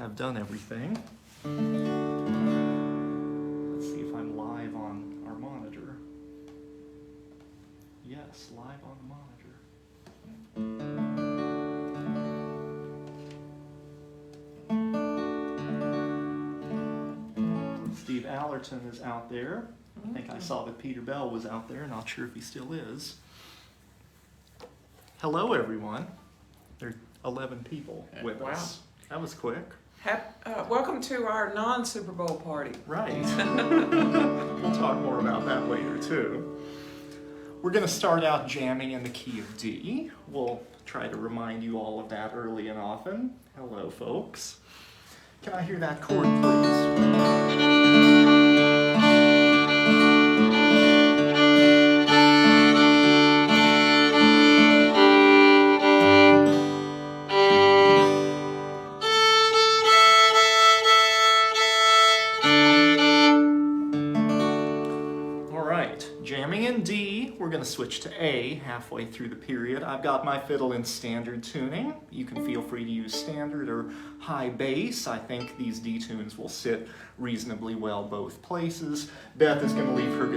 I've done everything. Let's see if I'm live on our monitor. Yes, live on the monitor. Steve Allerton is out there. I think I saw that Peter Bell was out there. Not sure if he still is. Hello, everyone. There are 11 people with us. That was quick. Welcome to our non-Super Bowl party. Right. We'll talk more about that later, too. We're going to start out jamming in the key of D. We'll try to remind you all of that early and often. Hello, folks. Can I hear that chord, please? We're going to switch to A halfway through the period. I've got my fiddle in standard tuning. You can feel free to use standard or high bass. I think these D tunes will sit reasonably well both places. Beth is going to leave her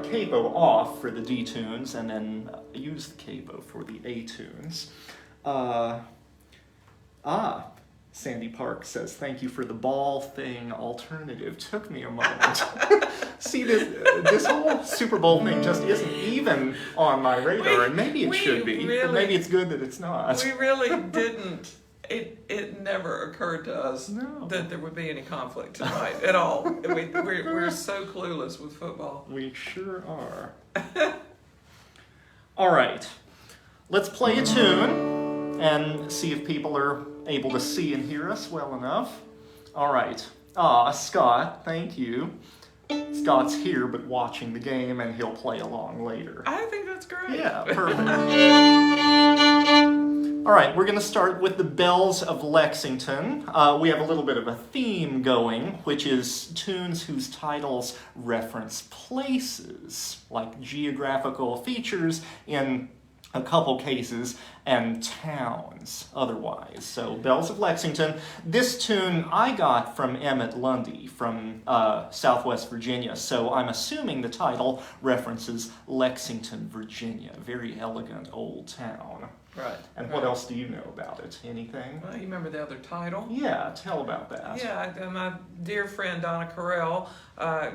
capo off for the D tunes and then use the capo for the A tunes. Sandy Park says, thank you for the ball thing alternative. Took me a moment. See, this whole Super Bowl thing just isn't even on my radar, and maybe it should be, but maybe it's good that it's not. We really didn't. It never occurred to us that there would be any conflict tonight at all. We're so clueless with football. We sure are. All right. Let's play a tune and see if people are able to see and hear us well enough. All right. Scott, thank you. Scott's here but watching the game, and he'll play along later. I think that's great. Yeah, perfect. All right, we're going to start with the Bells of Lexington. We have a little bit of a theme going, which is tunes whose titles reference places, like geographical features in a couple cases, and towns otherwise. So, Bells of Lexington. This tune I got from Emmett Lundy from Southwest Virginia, so I'm assuming the title references Lexington, Virginia. Very elegant old town. Right. And what else do you know about it? Anything? Well, you remember the other title? Yeah, tell about that. Yeah, my dear friend Donna Carell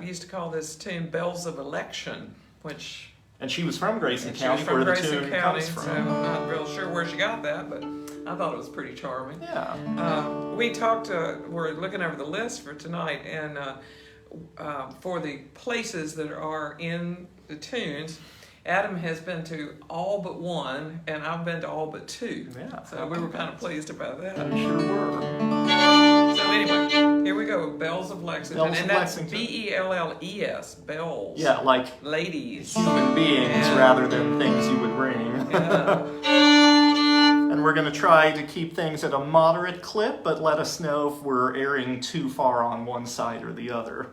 used to call this tune Bells of Election, which... And she was from Grayson County, where the tune comes from. So I'm not real sure where she got that, but I thought it was pretty charming. Yeah. We're looking over the list for tonight, and for the places that are in the tunes, Adam has been to all but one, and I've been to all but two. Yeah. So we were kind of pleased about that. We sure were. So anyway, here we go. Bells of Lexington. Bells and of that's Lexington. Bells. Bells. Yeah, like ladies. Human beings rather than things you would ring. Yeah. And we're going to try to keep things at a moderate clip, but let us know if we're erring too far on one side or the other.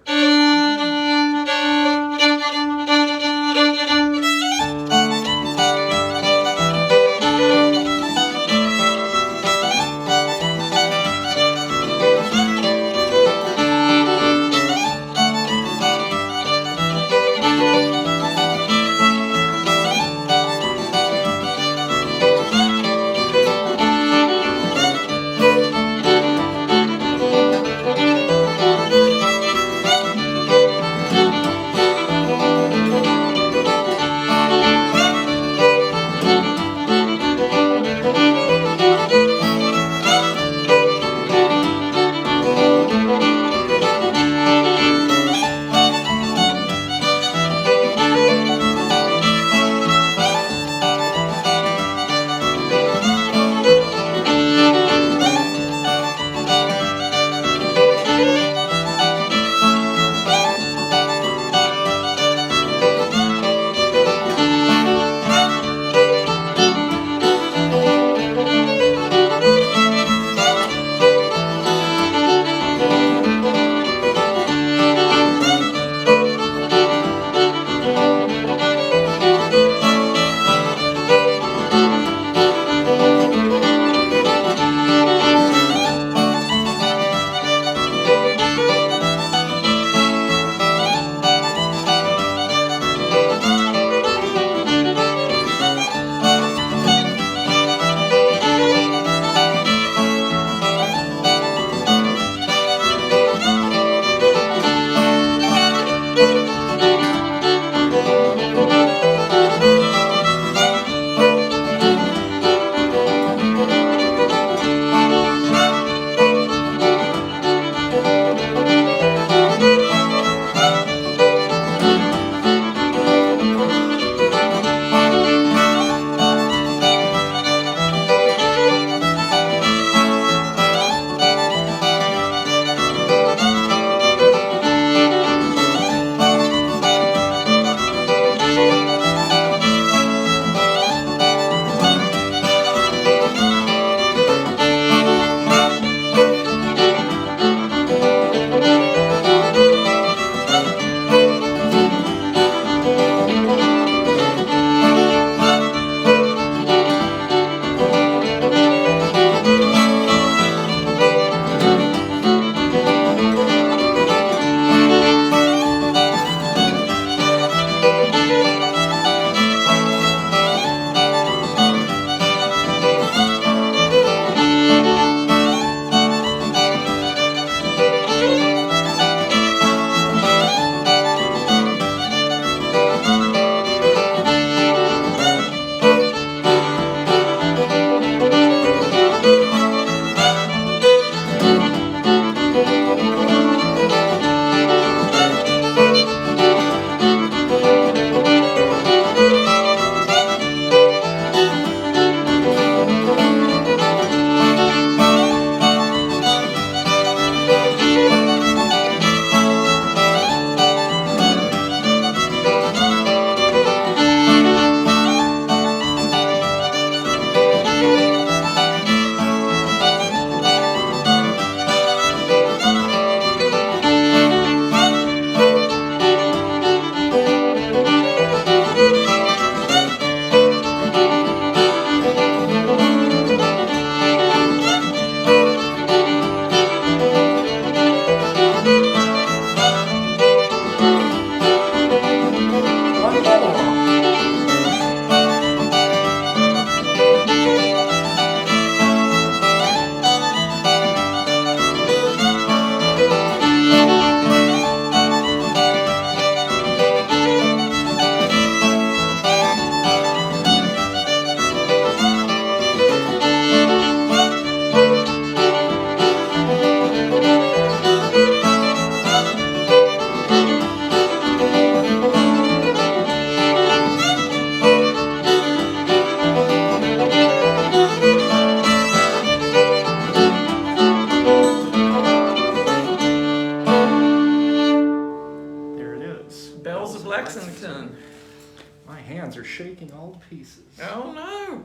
hands are shaking all to pieces. Oh no!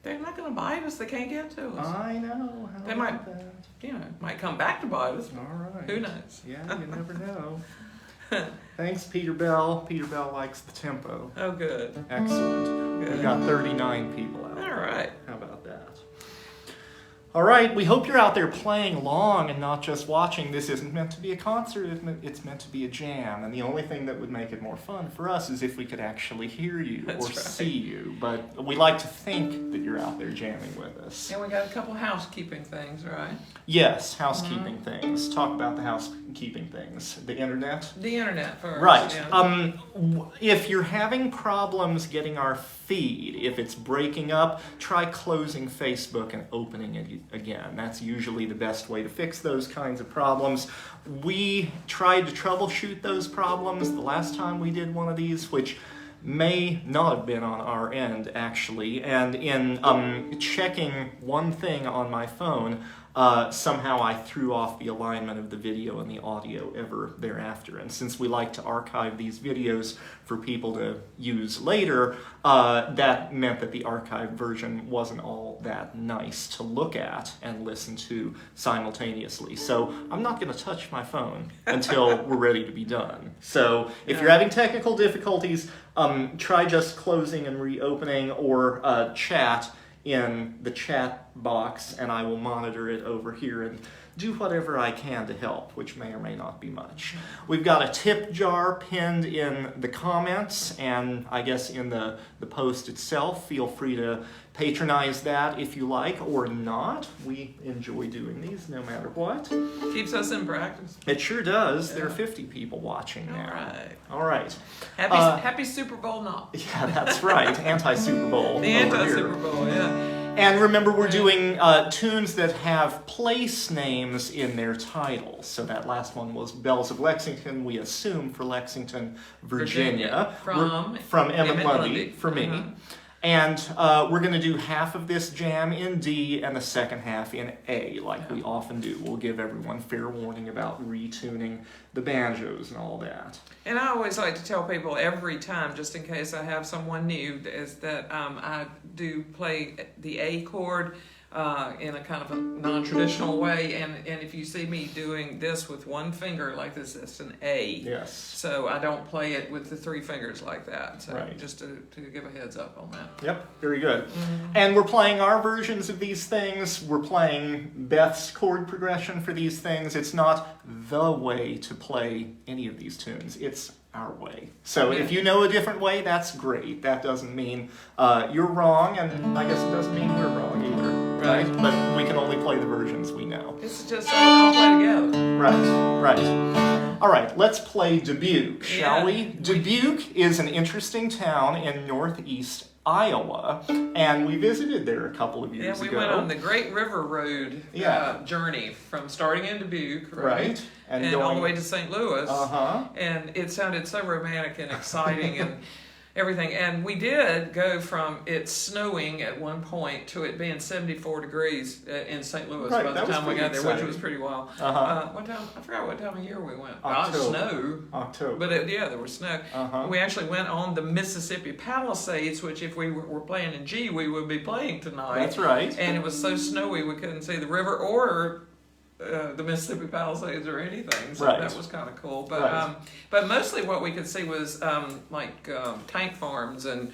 They're not going to bite us. They can't get to us. I know. How They about might- that? Might come back to bite us. All right. Who knows? Yeah, you never know. Thanks, Peter Bell. Peter Bell likes the tempo. Oh, good. Excellent. We've Good. got 39 people out All there. right. How about that? All right, we hope you're out there playing along and not just watching. This isn't meant to be a concert, it's meant to be a jam. And the only thing that would make it more fun for us is if we could actually hear you That's or right. see you. But we like to think that you're out there jamming with us. And we got a couple housekeeping things, right? Yes, housekeeping things. Talk about the housekeeping things. The internet? The internet first. Right. Yeah. If you're having problems getting our feed, if it's breaking up, try closing Facebook and opening it again. That's usually the best way to fix those kinds of problems. We tried to troubleshoot those problems the last time we did one of these, which may not have been on our end, actually. And in checking one thing on my phone, somehow I threw off the alignment of the video and the audio ever thereafter. And since we like to archive these videos for people to use later, that meant that the archived version wasn't all that nice to look at and listen to simultaneously. So I'm not going to touch my phone until we're ready to be done. So if you're having technical difficulties, try just closing and reopening, or chat in the chat box, and I will monitor it over here and do whatever I can to help, which may or may not be much. We've got a tip jar pinned in the comments, and I guess in the post itself. Feel free to patronize that if you like, or not. We enjoy doing these no matter what. Keeps us in practice. It sure does. Yeah. There are 50 people watching All now. right. All right. Happy Super Bowl not. Yeah, that's right. Anti-Super Bowl. The over anti-Super here. Bowl, yeah. And remember, we're doing tunes that have place names in their titles. So that last one was Bells of Lexington, we assume for Lexington, Virginia. From Emmett Lundy, for me. Uh-huh. And we're going to do half of this jam in D and the second half in A, like we often do. We'll give everyone fair warning about retuning the banjos and all that. And I always like to tell people every time, just in case I have someone new, is that I do play the A chord in a kind of a non-traditional way. And if you see me doing this with one finger like this, it's an A. Yes. So I don't play it with the three fingers like that. So Right. just to give a heads up on that. Yep, very good. And we're playing our versions of these things. We're playing Beth's chord progression for these things. It's not the way to play any of these tunes. It's our way. So if you know a different way, that's great. That doesn't mean you're wrong, and I guess it doesn't mean we're wrong either. Right? But we can only play the versions we know. It's just so we all play together. Right. All right, let's play Dubuque, shall Yeah. we? Dubuque is an interesting town in northeast Iowa, and we visited there a couple of years Yeah, we ago. went on the Great River Road journey from starting in Dubuque, Right. And all the way to St. Louis. Uh-huh. And it sounded so romantic and exciting and everything. And we did go from it snowing at one point to it being 74 degrees in St. Louis Right, by the that was time we pretty got there, exciting. which was pretty wild. Uh-huh. What time? I forgot what time of year we went. October. Snow. October. But there was snow. Uh-huh. We actually went on the Mississippi Palisades, which if we were playing in G, we would be playing tonight. That's right. And it was so snowy we couldn't see the river or the Mississippi Palisades or anything. So Right. that was kind of cool. But Right. but mostly what we could see was tank farms and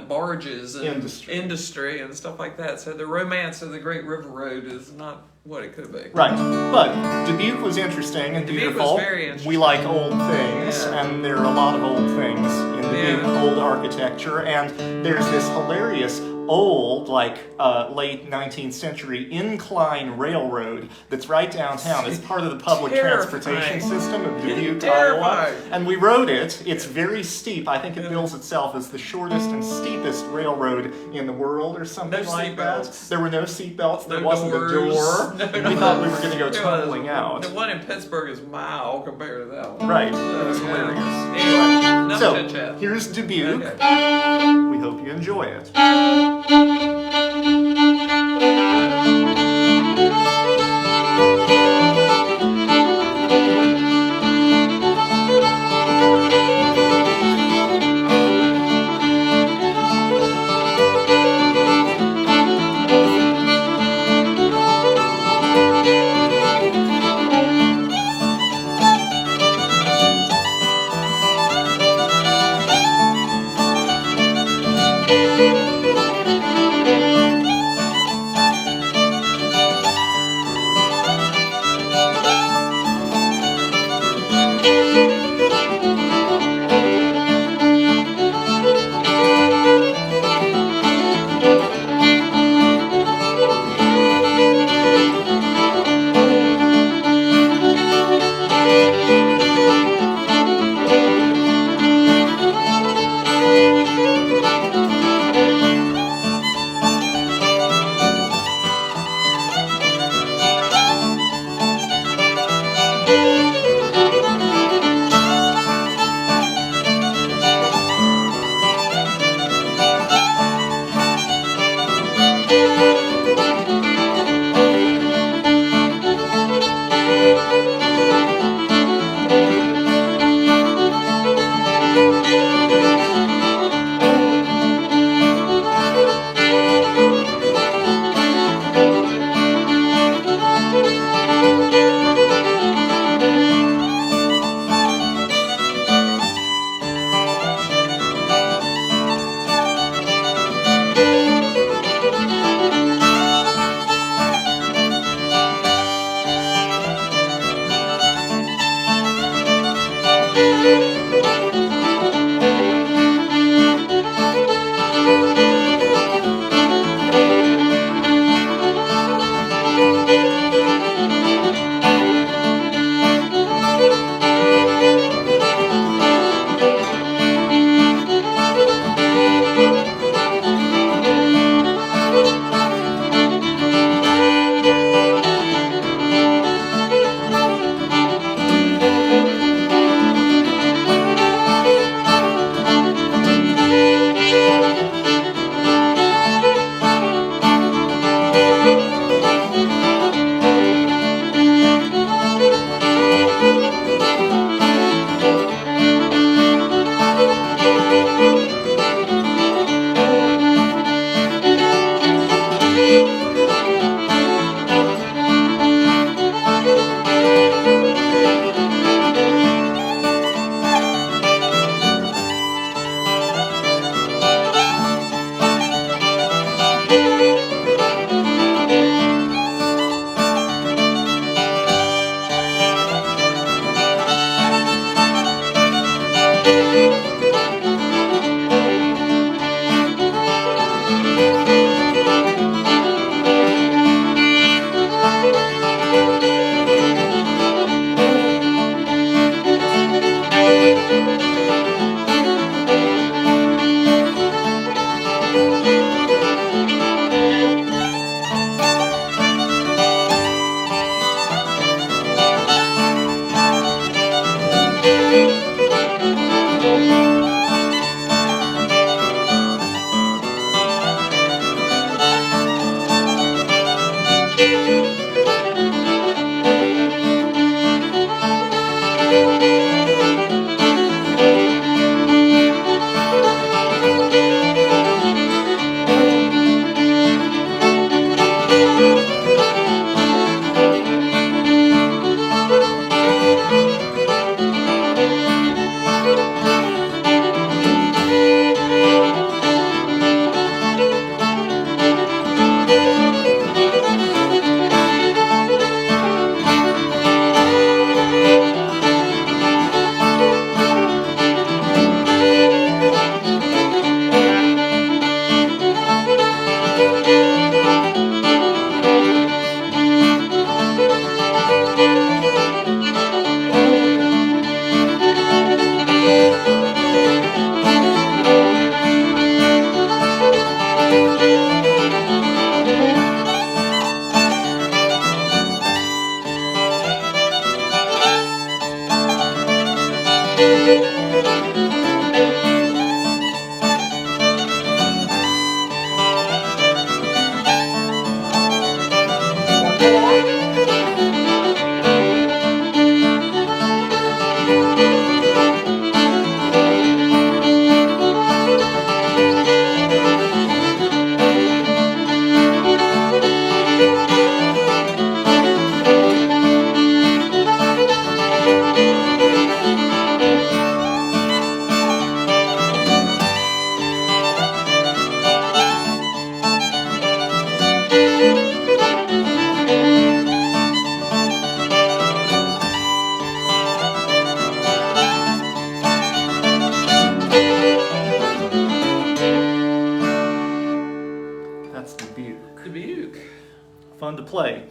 barges and industry and stuff like that. So the romance of the Great River Road is not what it could be. Right, but Dubuque was interesting and Dubuque beautiful. was very interesting. We like old things, Yeah. and there are a lot of old things in Dubuque, Yeah. old architecture, and there's this hilarious old, late 19th century incline railroad that's right downtown. It's part of the public transportation system of Dubuque, Iowa. And we rode it. It's very steep. I think it bills itself as the shortest and steepest railroad in the world or something No like that. seatbelts. There were no seatbelts. There No wasn't a doors. door. No We thought we were going to go It was- tumbling out. The one in Pittsburgh is mild compared to that one. Right. It was hilarious. Anyway, enough So, chit-chat. here's Dubuque. Okay. We hope you enjoy it. Fun to play.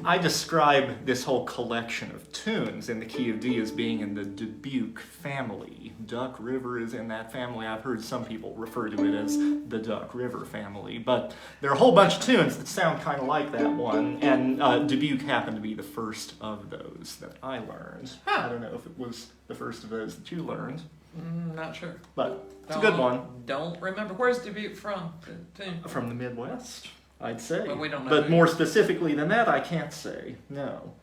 I describe this whole collection of tunes in the key of D as being in the Dubuque family. Duck River is in that family. I've heard some people refer to it as the Duck River family, but there are a whole bunch of tunes that sound kind of like that one, and Dubuque happened to be the first of those that I learned. I don't know if it was the first of those that you learned. Not sure. But it's a good one. Don't remember. Where's Dubuque from? The tune? From the Midwest, I'd say. But we don't know. But more specifically than that, I can't say. No.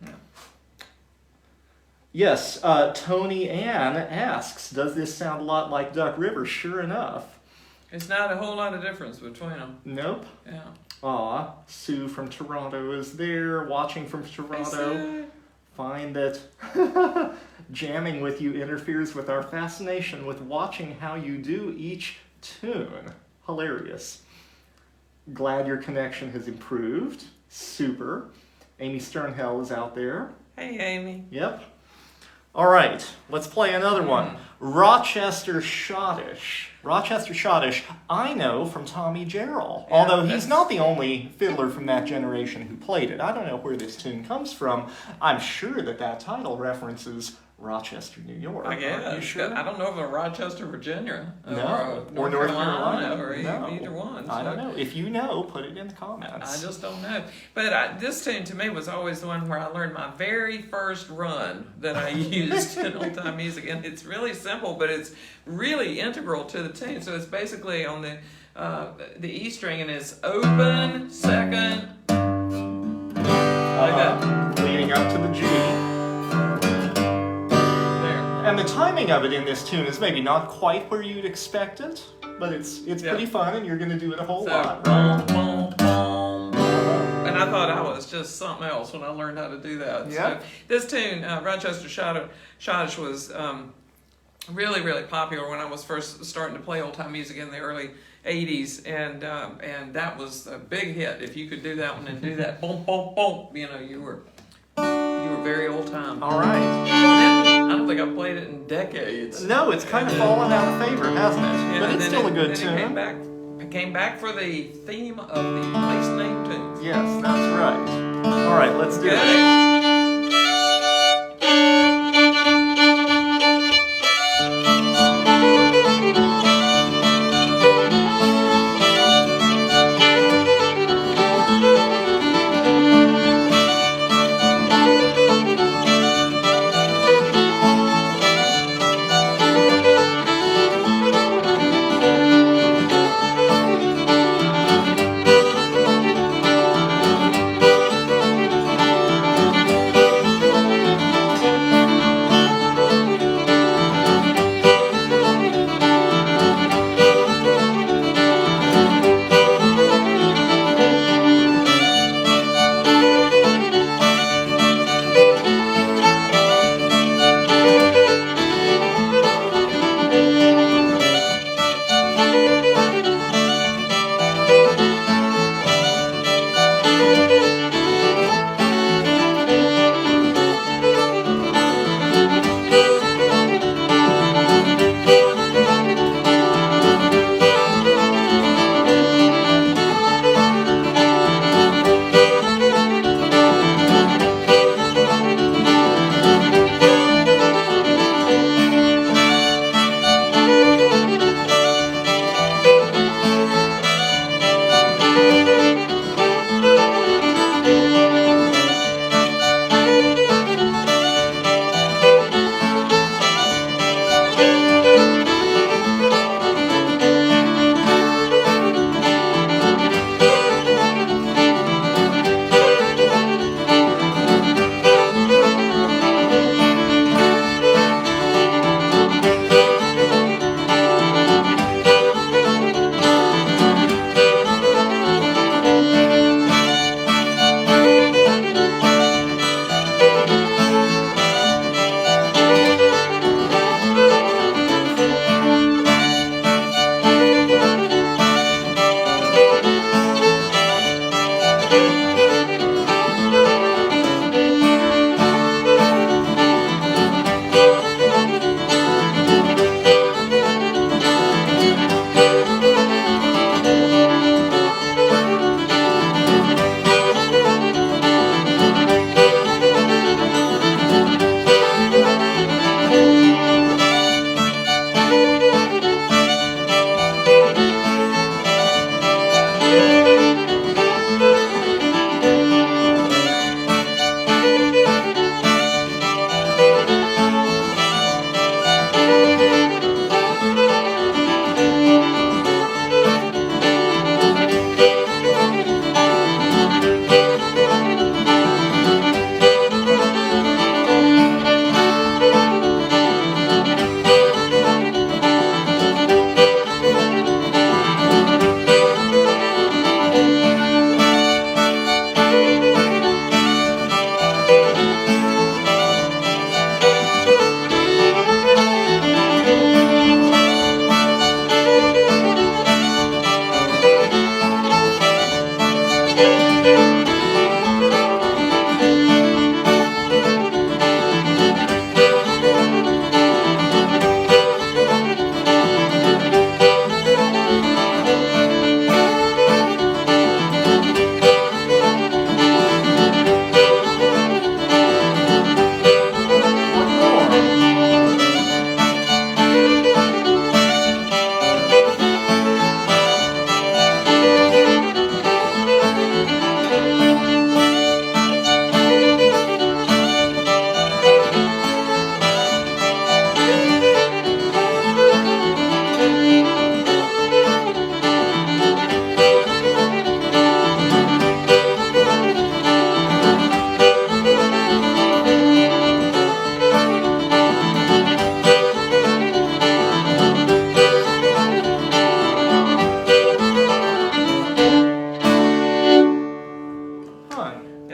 Yes, Tony Ann asks, does this sound a lot like Duck River? Sure enough. It's not a whole lot of difference between them. Nope. Yeah. Aw, Sue from Toronto is there, watching from Toronto. Find that jamming with you interferes with our fascination with watching how you do each tune. Hilarious. Glad your connection has improved. Super. Amy Sternhell is out there. Hey, Amy. Yep. All right, let's play another one. Rochester Schottish. Rochester Schottish, I know from Tommy Jarrell. Yeah, Although he's not the only fiddler from that generation who played it. I don't know where this tune comes from. I'm sure that title references Rochester, New York. I guess. Are you sure? I don't know if a Rochester, Virginia. No. Or North Carolina. Or No. either one. I So don't know. If you know, put it in the comments. I just don't know. But this tune to me was always the one where I learned my very first run that I used in old time music. And it's really simple, but it's really integral to the tune. So it's basically on the E string, and it's open, second, like that. Leading up to the G. And the timing of it in this tune is maybe not quite where you'd expect it, but it's pretty fun, and you're going to do it a whole lot, right? Boom, boom, boom. And I thought I was just something else when I learned how to do that. Yeah. So this tune, Rochester Schottische, was really, really popular when I was first starting to play old-time music in the early 80s, and that was a big hit. If you could do that one and do that, boom, boom, boom, you were very old-time. All right. I don't think I've played it in decades. No, it's kind of fallen out of favor, hasn't it? But it's still a good tune. It came back for the theme of the place name tunes. Yes, that's right. All right, let's do it.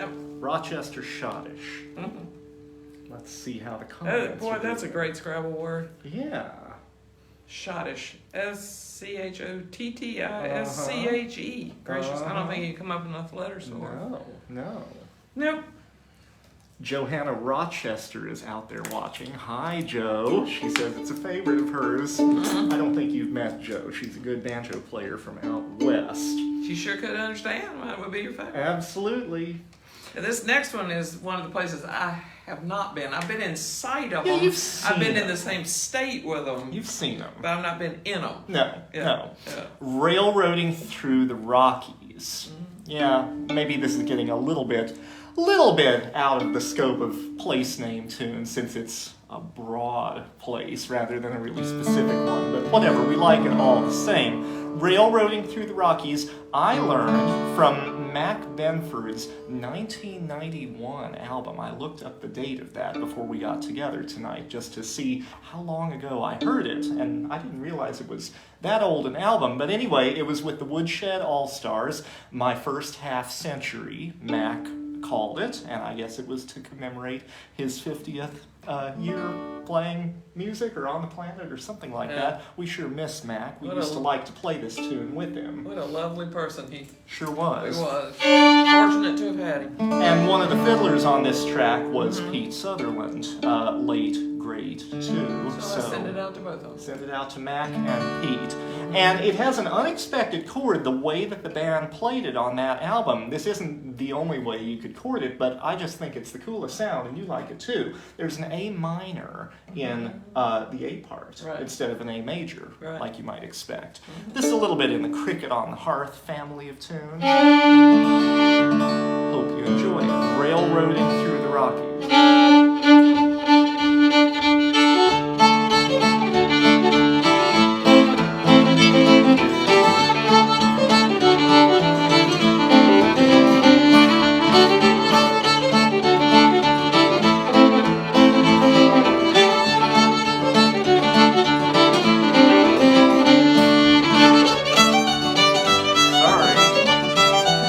Yep. Rochester Schottish. Mm-hmm. Let's see how the Oh, comments boy, are that's a doing. great Scrabble word. Yeah. Schottish. Schottische. Gracious, I don't think you can come up with enough letters for it. No. Nope. Johanna Rochester is out there watching. Hi, Joe. She says it's a favorite of hers. I don't think you've met Joe. She's a good banjo player from out west. She sure could understand why it would be your favorite. Absolutely. And this next one is one of the places I have not been. I've been in sight of Yeah, them. you've seen I've been in them. the same state with them, You've seen them. but I've not been in them. No. Yeah. Railroading through the Rockies. Yeah, maybe this is getting a little bit out of the scope of place name tunes since it's a broad place rather than a really specific one, but whatever, we like it all the same. Railroading through the Rockies, I learned from Mac Benford's 1991 album. I looked up the date of that before we got together tonight just to see how long ago I heard it, and I didn't realize it was that old an album. But anyway, it was with the Woodshed All-Stars, My First Half Century, Mac called it, and I guess it was to commemorate his 50th year playing music or on the planet or something like that. We sure miss Mac. We used to like to play this tune with him. What a lovely person he Sure was. was. Fortunate to have had him. And one of the fiddlers on this track was Pete Sutherland, late great too. So I send it out to both of them. Send it out to Mac and Pete. And it has an unexpected chord the way that the band played it on that album. This isn't the only way you could chord it, but I just think it's the coolest sound, and you like it too. There's an A minor in the A part instead of an A major, like you might expect. This is a little bit in the Cricket on the Hearth family of tunes. Hope you enjoy Railroading Through the Rockies. Sorry.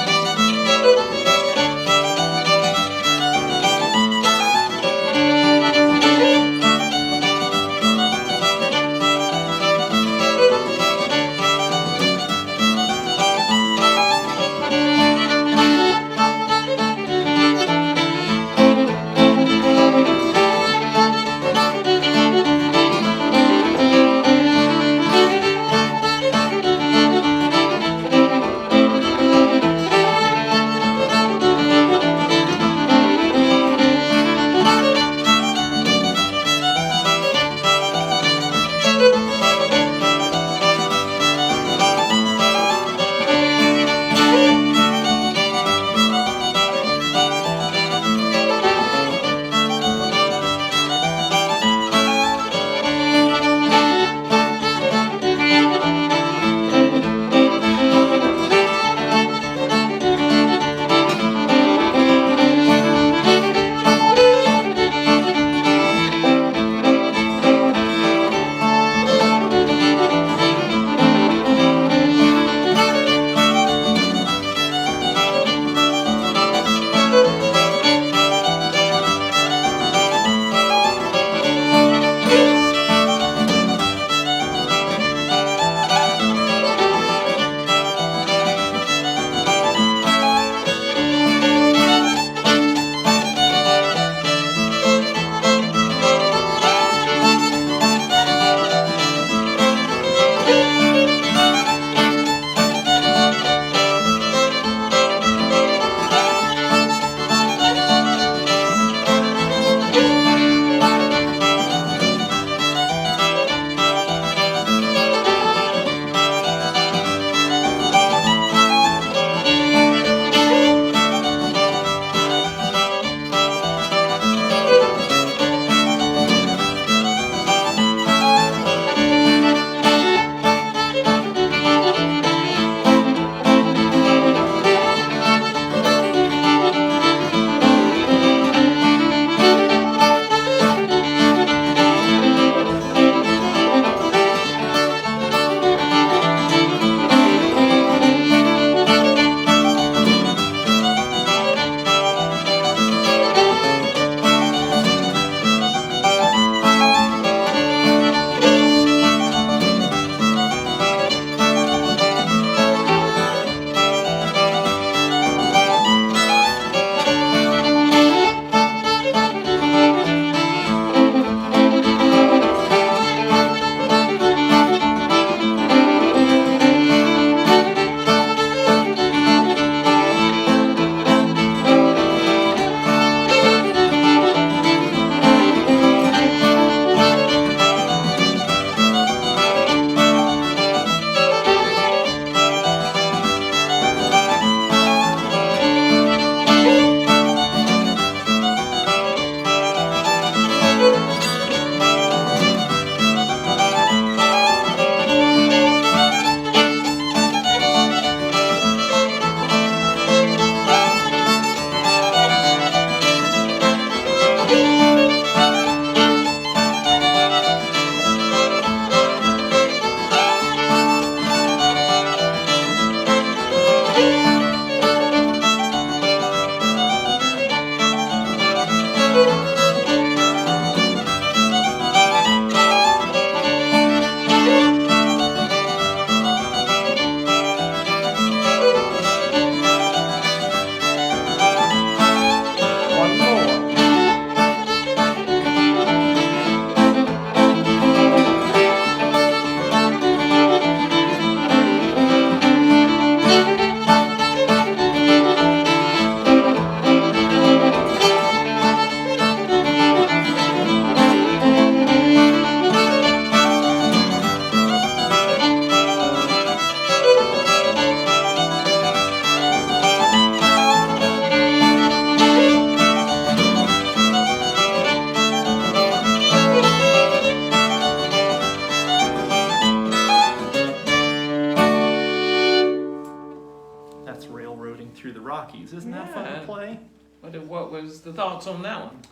what was the thoughts on that one?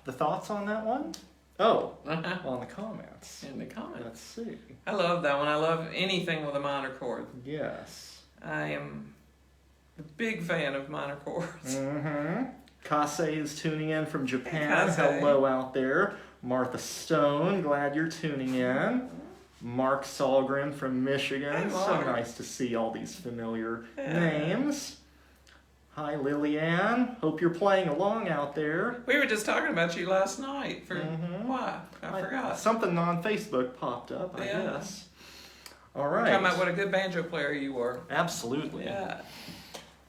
The thoughts on that one? Oh, on the comments. In the comments. Let's see. I love that one. I love anything with a minor chord. Yes. I am a big fan of minor chords. Mm-hmm. Kase is tuning in from Japan. Hey, Kase. Hello out there. Martha Stone, glad you're tuning in. Mark Sahlgren from Michigan. Hey, So Mark. nice to see all these familiar Yeah. names. Hi, Lillian. Hope you're playing along out there. We were just talking about you last night. Mhm. Why? I forgot. Something on Facebook popped up, I Yeah. guess. All right. Talking about what a good banjo player you were. Absolutely. Yeah.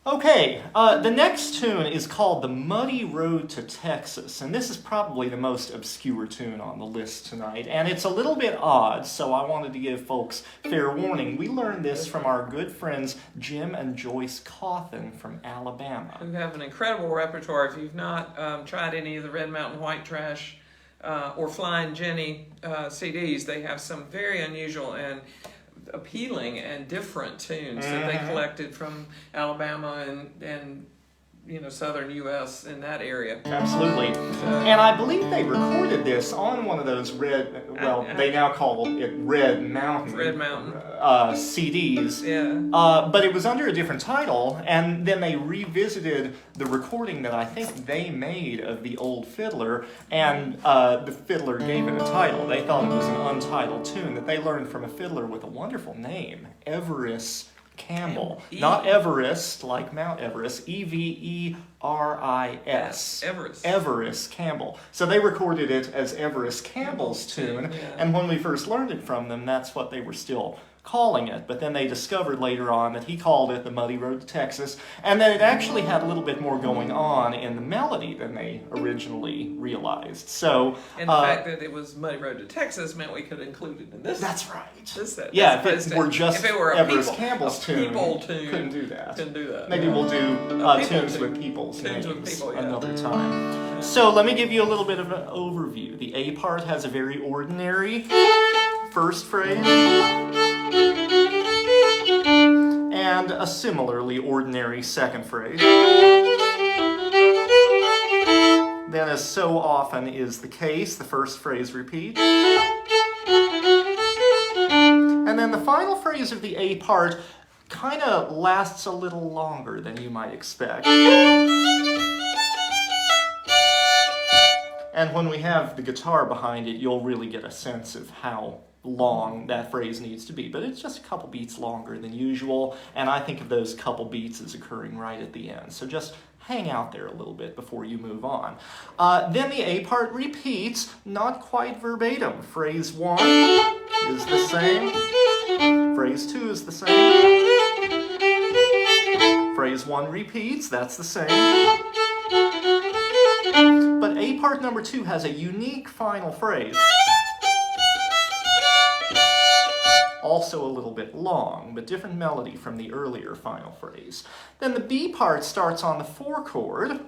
Okay, the next tune is called The Muddy Road to Texas, and this is probably the most obscure tune on the list tonight, and it's a little bit odd, so I wanted to give folks fair warning. We learned this from our good friends Jim and Joyce Cawthon from Alabama. Who have an incredible repertoire. If you've not tried any of the Red Mountain White Trash or Flying Jenny CDs, they have some very unusual and appealing and different tunes that they collected from Alabama and southern U.S. in that area. Absolutely. And I believe they recorded this on one of those they now call it Red Mountain. CDs. Yeah. But it was under a different title, and then they revisited the recording that I think they made of the old fiddler, and the fiddler gave it a title. They thought it was an untitled tune that they learned from a fiddler with a wonderful name, Everest Campbell. Not Everest, like Mount Everest, Everis. Everest. Everest Campbell. So they recorded it as Everest Campbell's tune, and when we first learned it from them, that's what they were still calling it. But then they discovered later on that he called it The Muddy Road to Texas, and that it actually had a little bit more going on in the melody than they originally realized. So, and the fact that it was Muddy Road to Texas meant we could include it in this. That's right. This set. Yeah, if it were just if it were Everest Campbell's tune, couldn't do that. Couldn't do that. Maybe we'll do tunes with people's Tunes names with people, yeah. another time. So let me give you a little bit of an overview. The A part has a very ordinary first phrase and a similarly ordinary second phrase. Then, as so often is the case, the first phrase repeats. And then the final phrase of the A part kind of lasts a little longer than you might expect. And when we have the guitar behind it, you'll really get a sense of how long that phrase needs to be. But it's just a couple beats longer than usual, and I think of those couple beats as occurring right at the end. So just hang out there a little bit before you move on. Then the A part repeats, not quite verbatim. Phrase 1 is the same. Phrase 2 is the same. Phrase 1 repeats, that's the same. But A part number 2 has a unique final phrase. Also a little bit long, but different melody from the earlier final phrase. Then the B part starts on the 4 chord.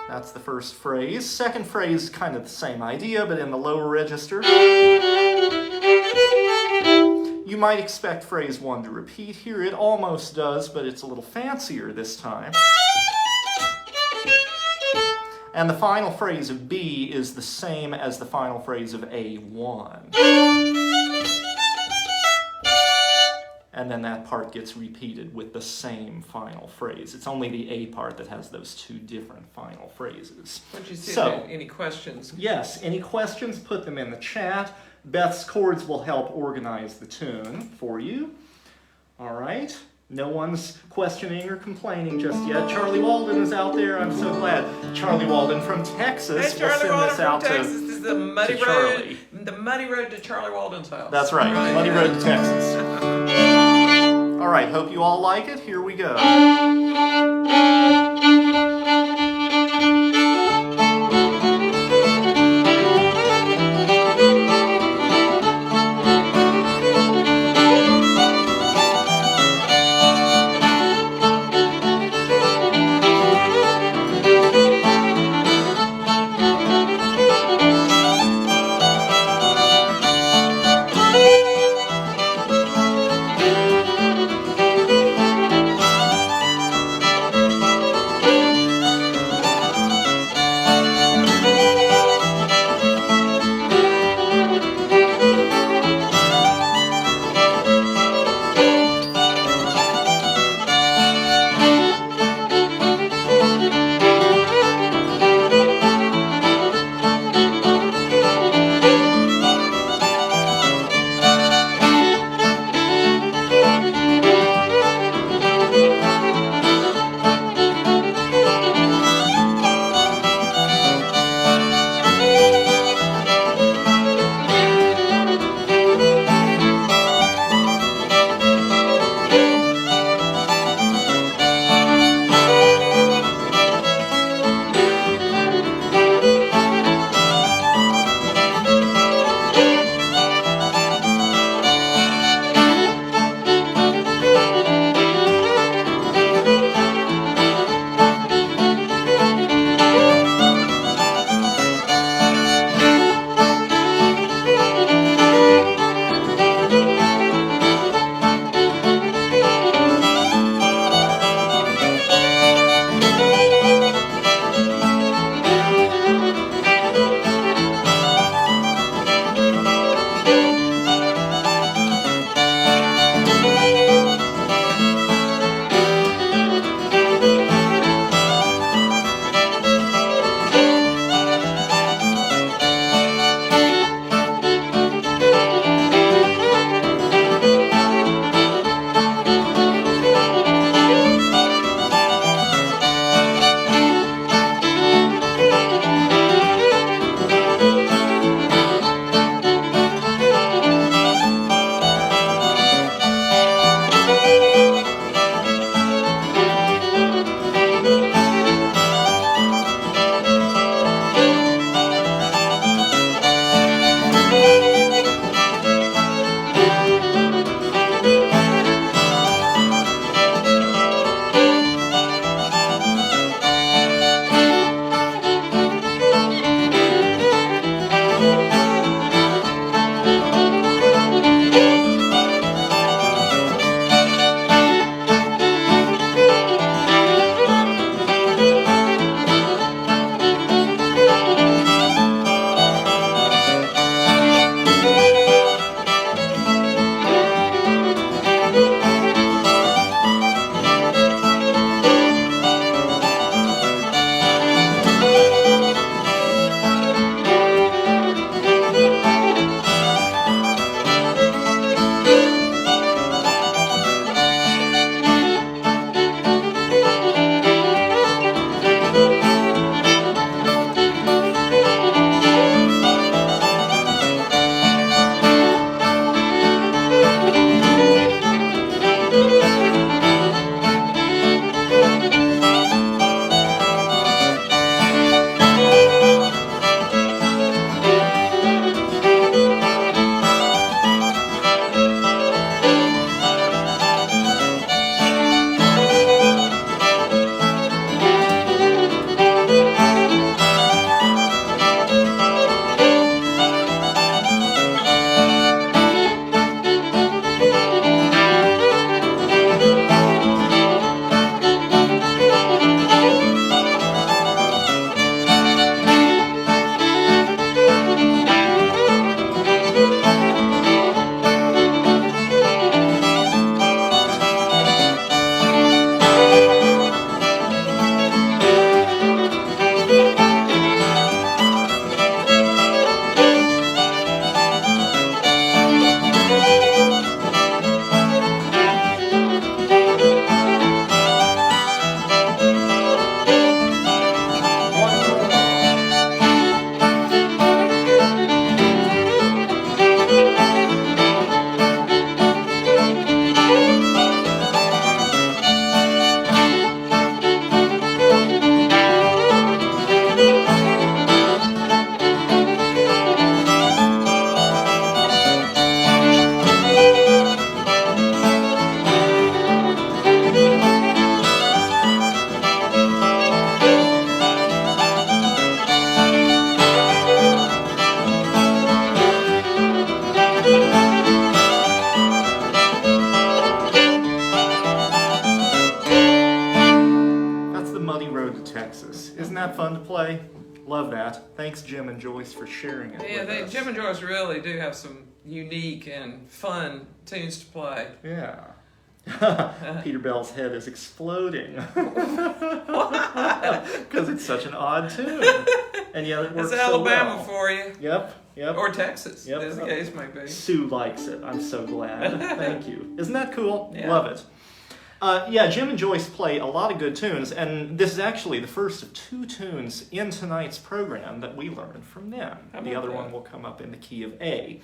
That's the first phrase. Second phrase, kind of the same idea, but in the lower register. You might expect phrase 1 to repeat here. It almost does, but it's a little fancier this time. And the final phrase of B is the same as the final phrase of A1. And then that part gets repeated with the same final phrase. It's only the A part that has those two different final phrases. Would you see So, any questions? yes, any questions, put them in the chat. Beth's chords will help organize the tune for you. All right. No one's questioning or complaining just yet. Charlie Walden is out there. I'm so glad. Charlie Walden from Texas. Hey, Charlie we'll Walden send this out from Texas. This is the muddy road. The muddy road to Charlie Walden's house. That's right. Muddy Road to Texas. All right. Hope you all like it. Here we go. Muddy Road to Texas. Isn't that fun to play? Love that. Thanks, Jim and Joyce, for sharing it with us. Jim and Joyce really do have some unique and fun tunes to play. Yeah. Peter Bell's head is exploding. Because it's such an odd tune. And yet it works It's so Alabama well. for you. Yep. Or Texas, Yep. as the case may be. Sue likes it. I'm so glad. Thank you. Isn't that cool? Yeah. Love it. Jim and Joyce play a lot of good tunes, and this is actually the first of 2 tunes in tonight's program that we learned from them. The other one will come up in the key of A.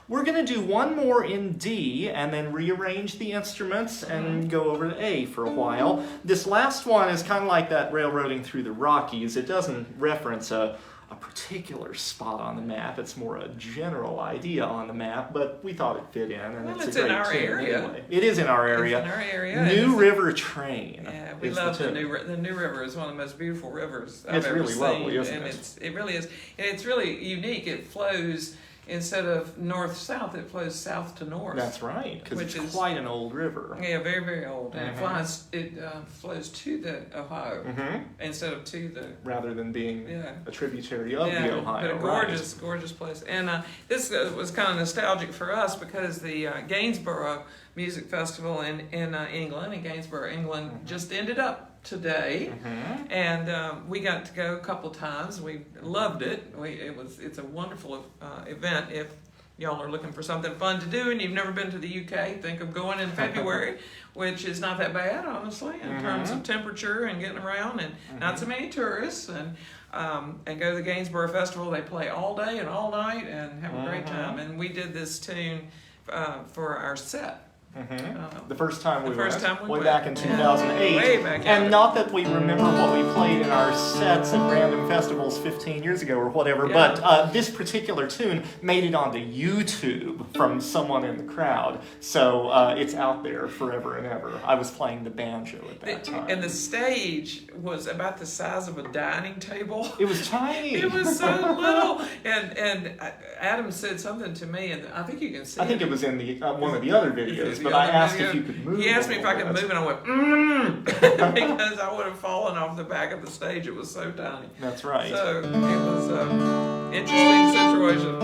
We're going to do one more in D and then rearrange the instruments and go over to A for a while. This last one is kind of like that railroading through the Rockies. It doesn't reference a particular spot on the map. It's more a general idea on the map, but we thought it fit in, and it's a great in our tune area. Anyway. It is in our area. It's in our area. New River Train. Yeah, we love the New River. Is one of the most beautiful rivers I've It's ever really seen. lovely, isn't and it? It really is. And it's really unique. It flows, instead of north-south, it flows south to north. That's right, because Which it's is- quite an old river. Yeah, very, very old. And Mhm. it flows to the Ohio instead of to the... Rather than being Yeah. a tributary of Yeah, the Ohio. but a gorgeous, gorgeous place. And this was kind of nostalgic for us because the Gainsborough Music Festival in England, in Gainsborough, England, just ended up today, and we got to go a couple times. We loved it. It's a wonderful event. If y'all are looking for something fun to do and you've never been to the UK, think of going in February, which is not that bad, honestly, in terms of temperature and getting around, and not so many tourists, and go to the Gainsborough Festival. They play all day and all night and have a great time. And we did this tune for our set. The first time we first went, time we way went. back in 2008. Way back and in. not that we remember what we played in our sets at random festivals 15 years ago or whatever, Yeah. but this particular tune made it onto YouTube from someone in the crowd. So it's out there forever and ever. I was playing the banjo at that time. And the stage was about the size of a dining table. It was tiny. It was so little. And Adam said something to me, and I think you can see I think it was in the one of the other videos, The but I other asked video. if you could move. He asked me if I could move, and I went, because I would have fallen off the back of the stage. It was so tiny. That's right. So it was an interesting situation.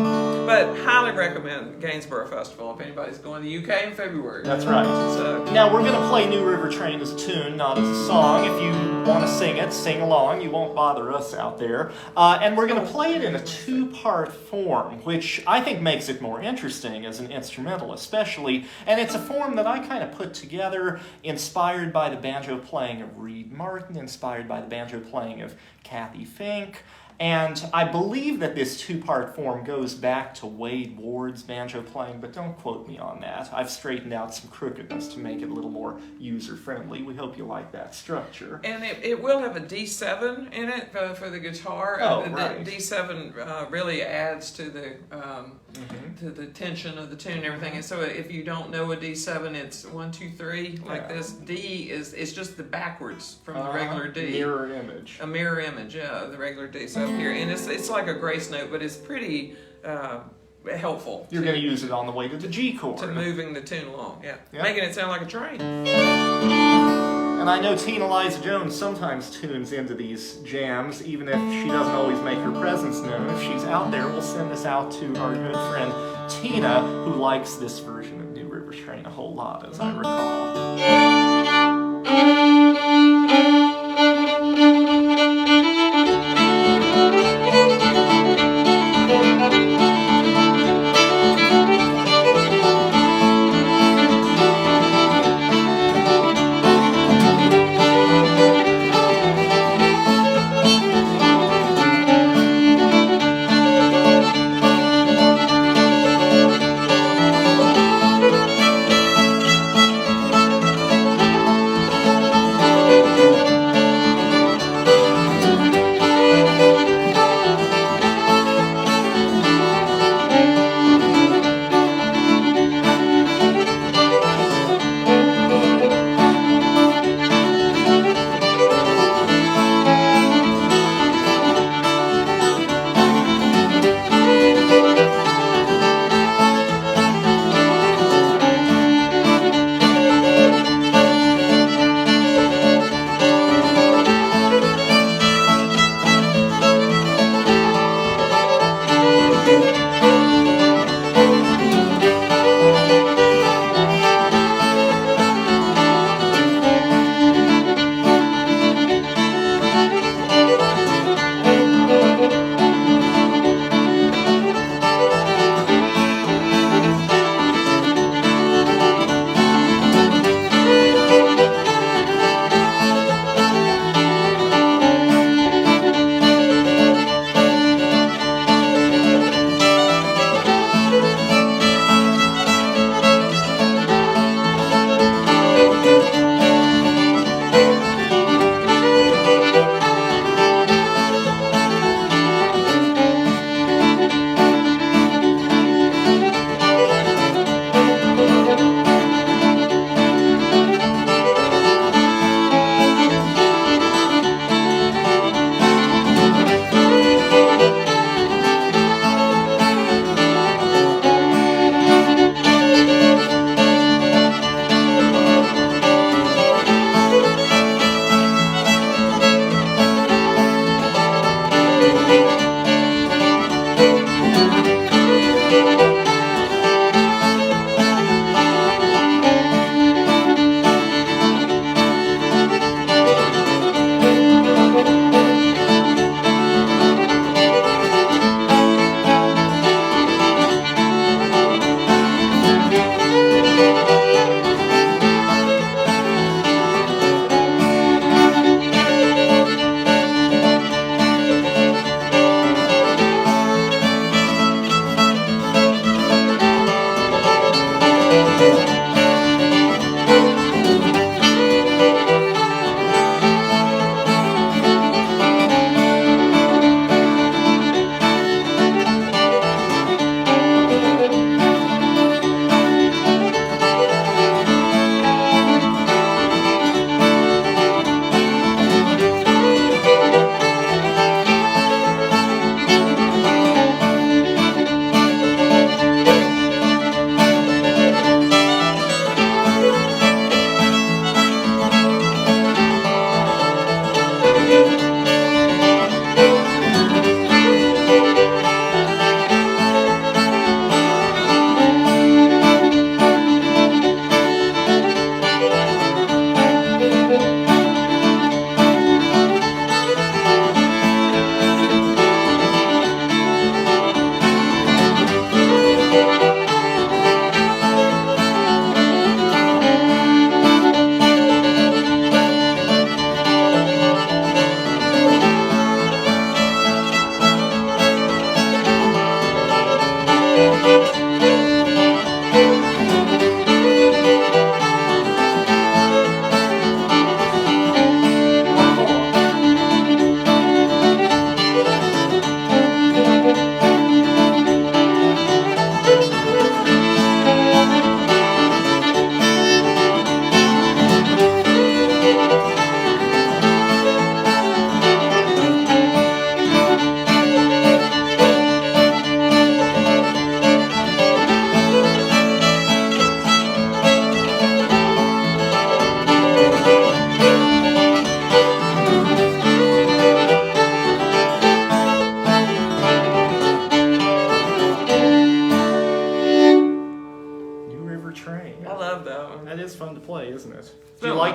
But highly recommend Gainsborough Festival if anybody's going to the UK in February. That's right. So Now we're going to play New River Train as a tune, not as a song. If you want to sing it, sing along. You won't bother us out there. And we're going to play it in a 2-part form, which I think makes it more interesting as an instrumental especially. And it's a form that I kind of put together inspired by the banjo playing of Reed Martin, inspired by the banjo playing of Kathy Fink. And I believe that this 2-part form goes back to Wade Ward's banjo playing, but don't quote me on that. I've straightened out some crookedness to make it a little more user-friendly. We hope you like that structure. And it will have a D7 in it for the guitar. Oh, the right. D7 really adds to the tension of the tune and everything. And so if you don't know a D7, it's 1, 2, 3 like Yeah. this. D is just the backwards from the regular D. Mirror image. A mirror image, yeah, of the regular D. So up here, and it's like a grace note, but it's pretty helpful. You're going to use it on the way to the G chord. to moving the tune along, yeah. Yeah. Making it sound like a train. And I know Tina Liza Jones sometimes tunes into these jams, even if she doesn't always make her presence known. If she's out there, we'll send this out to our good friend Tina, who likes this version of New River Train a whole lot, as I recall.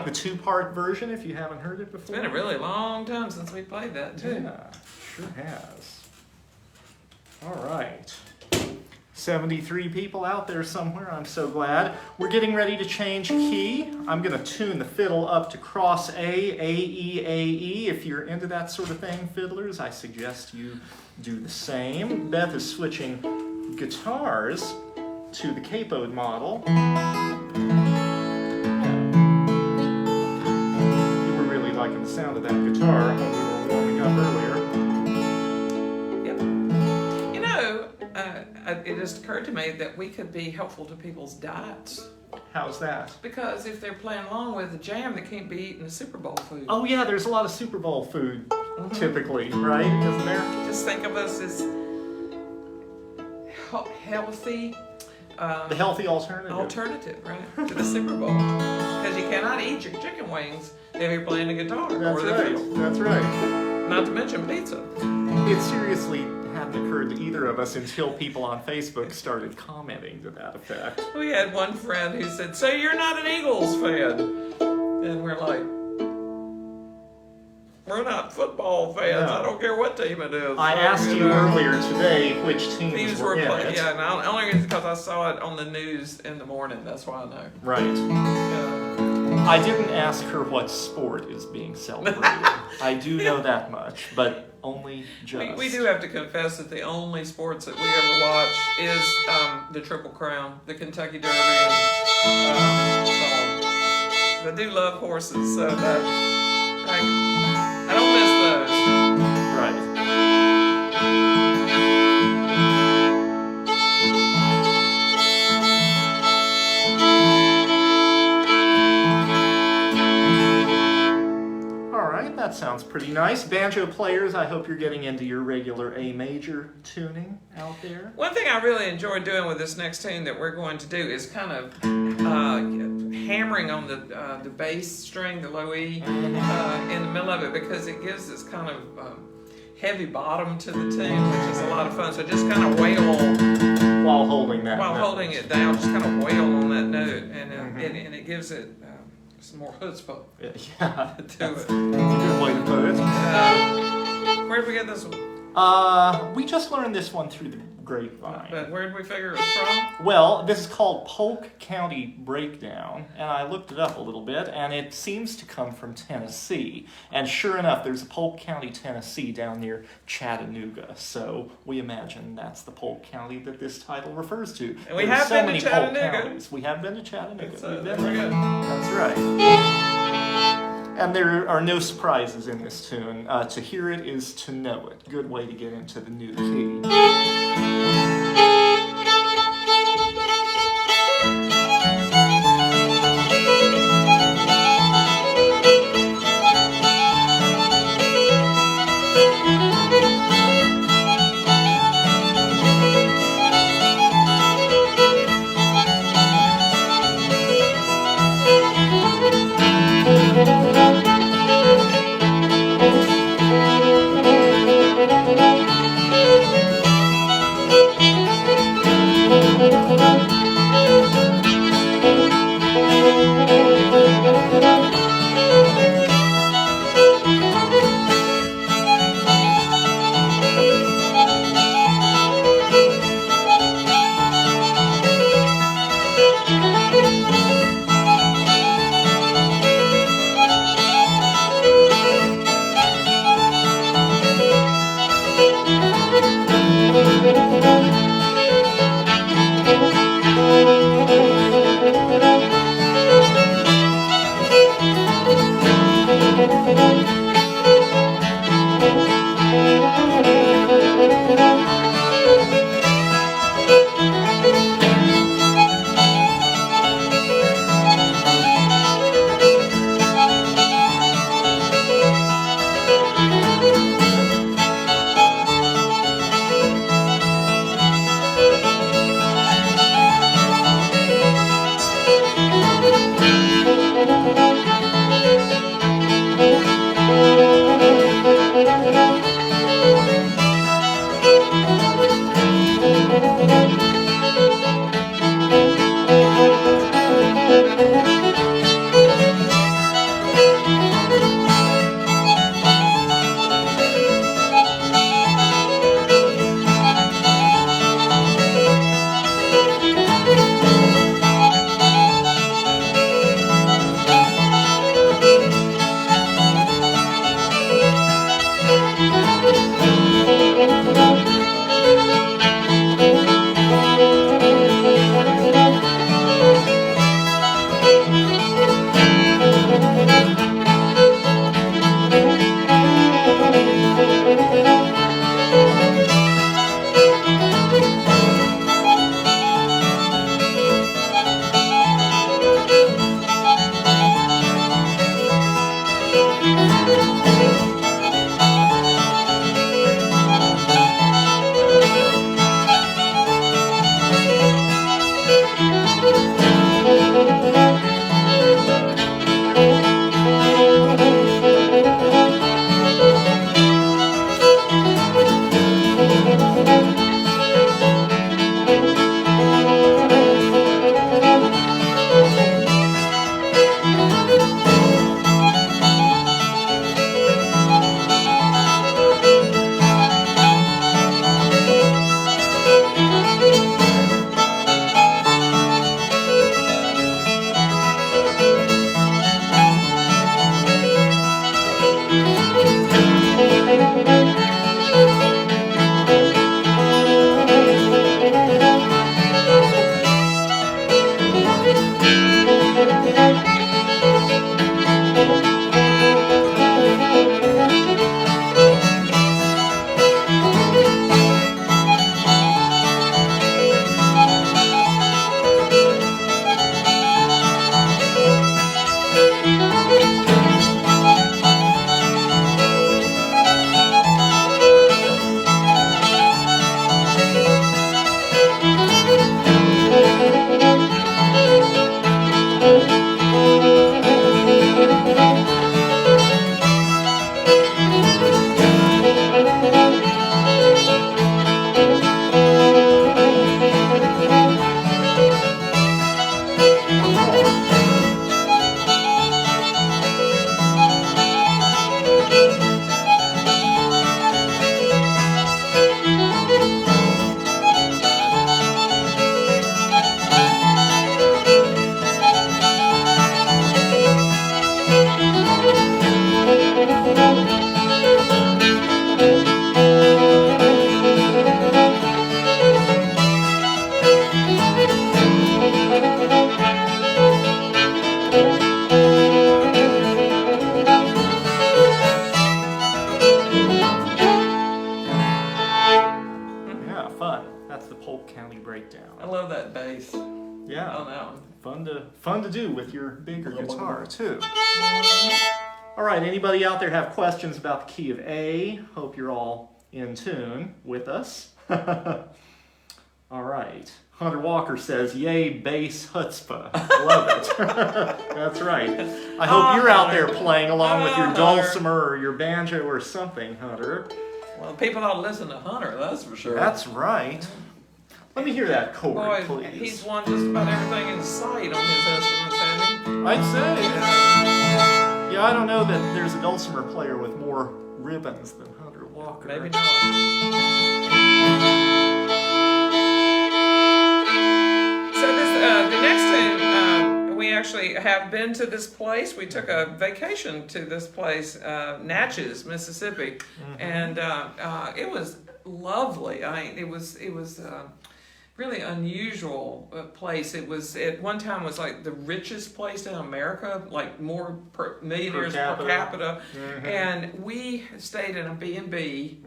like the 2-part version if you haven't heard it before. It's been a really long time since we played that, too. Yeah, sure has. All right. 73 people out there somewhere, I'm so glad. We're getting ready to change key. I'm going to tune the fiddle up to cross A, E, A, E. If you're into that sort of thing, fiddlers, I suggest you do the same. Beth is switching guitars to the capoed model. You were really liking the sound of that guitar when we were warming up earlier. It just occurred to me that we could be helpful to people's diets. How's that? Because if they're playing along with the jam, they can't be eating the Super Bowl food. Oh yeah, there's a lot of Super Bowl food, typically, right? Isn't there? Just think of us as healthy. The healthy alternative. Alternative, right, to the Super Bowl. Because you cannot eat your chicken wings if you're playing the guitar That's or the right. fiddle. That's right. Not to mention pizza. It seriously hadn't occurred to either of us until people on Facebook started commenting to that effect. We had one friend who said, "So you're not an Eagles fan?" And we're like, "We're not football fans. No. I don't care what team it is." I asked you earlier today which teams were in it. Yeah, and only reason because I saw it on the news in the morning. That's why I know. Right. Yeah. I didn't ask her what sport is being celebrated. I do know that much, but only just. We do have to confess that the only sports that we ever watch is the Triple Crown, the Kentucky Derby, and so on. I do love horses, so that I don't miss those. Right. That sounds pretty nice. Banjo players, I hope you're getting into your regular A major tuning out there. One thing I really enjoy doing with this next tune that we're going to do is kind of hammering on the bass string, the low E, in the middle of it, because it gives this kind of heavy bottom to the tune, which is a lot of fun. So just kind of wail while holding that. While holding it down, just kind of wail on that note, and it gives it some more chutzpah to it. That's a good way to put it. Where did we get this one? We just learned this one through the grapevine. But where did we figure it was from? Well, this is called Polk County Breakdown, and I looked it up a little bit, and it seems to come from Tennessee. And sure enough, there's a Polk County, Tennessee down near Chattanooga, so we imagine that's the Polk County that this title refers to. And we have been to Chattanooga. We have been to Chattanooga. There we go. That's right. And there are no surprises in this tune. To hear it is to know it. Good way to get into the new key. Yeah, fun. That's the Polk County breakdown. I love that bass Yeah, on that one. fun to do with your bigger guitar too. All right, anybody out there have questions about the key of A? Hope you're all in tune with us. All right. Hunter Walker says, "Yay, bass chutzpah." Love it. That's right. I hope you're out there playing along with your dulcimer or your banjo or something, Hunter. Well, people ought to listen to Hunter, that's for sure. That's right. Let me hear that chord, Boy, please. he's won just about everything in sight on his instruments, hasn't he? I'd say. Yeah, I don't know that there's a dulcimer player with more ribbons than Hunter Walker. Maybe not. So the next tune, we actually have been to this place. We took a vacation to this place, Natchez, Mississippi, and it was lovely. It was really unusual place. It was at one time was like the richest place in America, like more millionaires per capita. And we stayed in a B&B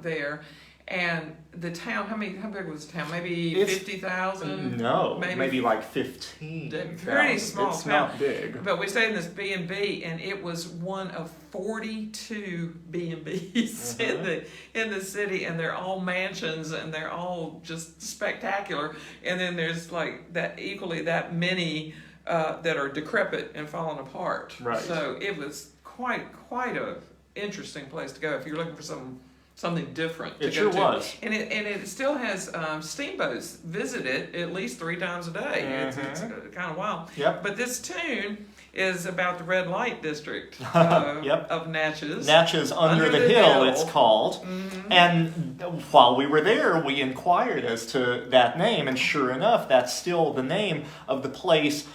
there. And the town, how big was the town? Maybe 50,000? No, maybe like 15. Very small it's town. Not big. But we stayed in this B&B, and it was one of 42 B&Bs in the city, and they're all mansions, and they're all just spectacular. And then there's like equally that many that are decrepit and falling apart. Right. So it was quite a interesting place to go if you're looking for something different to It go sure to. was. And it still has steamboats visit it at least 3 times a day. It's kind of wild. Yep. But this tune is about the red light district of Natchez. Natchez under the hill, it's called. And while we were there, we inquired as to that name, and sure enough, that's still the name of the place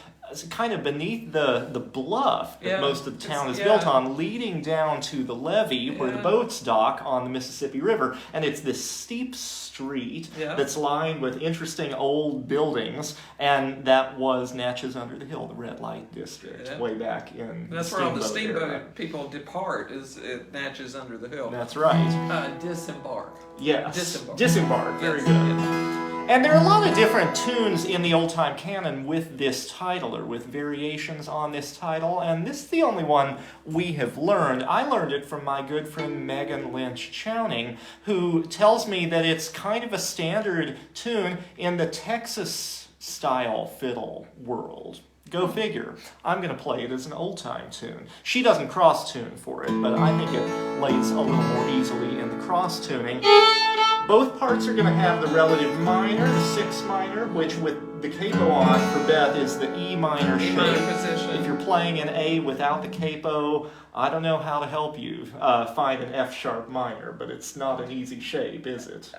kind of beneath the bluff that most of the town is built on, leading down to the levee where the boats dock on the Mississippi River. And it's this steep street that's lined with interesting old buildings, and that was Natchez under the hill, the red light district, way back in That's the where all the steamboat era. people depart, is at Natchez under the hill. That's right. Disembark. Yes. Disembark. Very Yes. good. Yes. And there are a lot of different tunes in the old-time canon with this title, or with variations on this title, and this is the only one we have learned. I learned it from my good friend Megan Lynch Chowning, who tells me that it's kind of a standard tune in the Texas-style fiddle world. Go figure. I'm going to play it as an old-time tune. She doesn't cross-tune for it, but I think it lays a little more easily in the cross-tuning. Both parts are going to have the relative minor, the 6 minor, which with the capo on for Beth is the E minor shape. Position. If you're playing an A without the capo, I don't know how to help you find an F sharp minor, but it's not an easy shape, is it?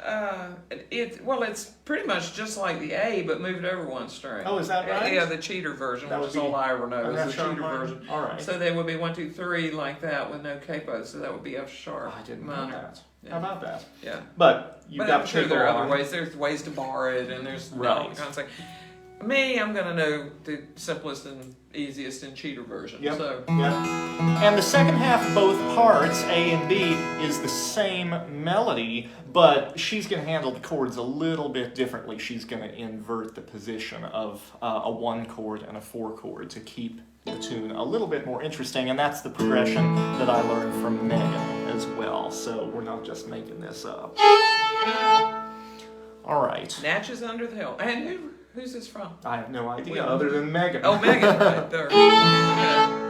It's pretty much just like the A, but moved over 1 string. Oh, is that right? Yeah, the cheater version, That which is would be all I ever know, an is F the sharp cheater minor? version. All right. So they would be 1, 2, 3 like that with no capo, so that would be F sharp. I didn't know minor. that. Yeah. How about that? Yeah. But you But got I'm sure capo there are on. other ways. There's ways to bar it, and there's all Right. kinds of things. Me, I'm going to know the simplest and easiest and cheater version. Yep. So. Yep. And the second half, both parts, A and B, is the same melody, but she's going to handle the chords a little bit differently. She's going to invert the position of a 1 chord and a 4 chord to keep the tune a little bit more interesting, and that's the progression that I learned from Megan as well, so we're not just making this up. All right. Natchez under the hill. And who's this from? I have no idea other than Megan. Oh, Megan, right there. Okay.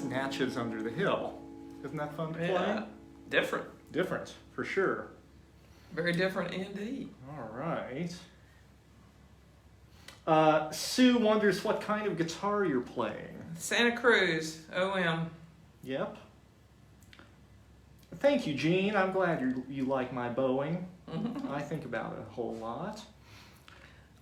Natchez under the hill. Isn't that fun to play? Yeah, different. Different, for sure. Very different indeed. All right. Sue wonders what kind of guitar you're playing. Santa Cruz, OM. Yep. Thank you, Gene. I'm glad you like my bowing. I think about it a whole lot.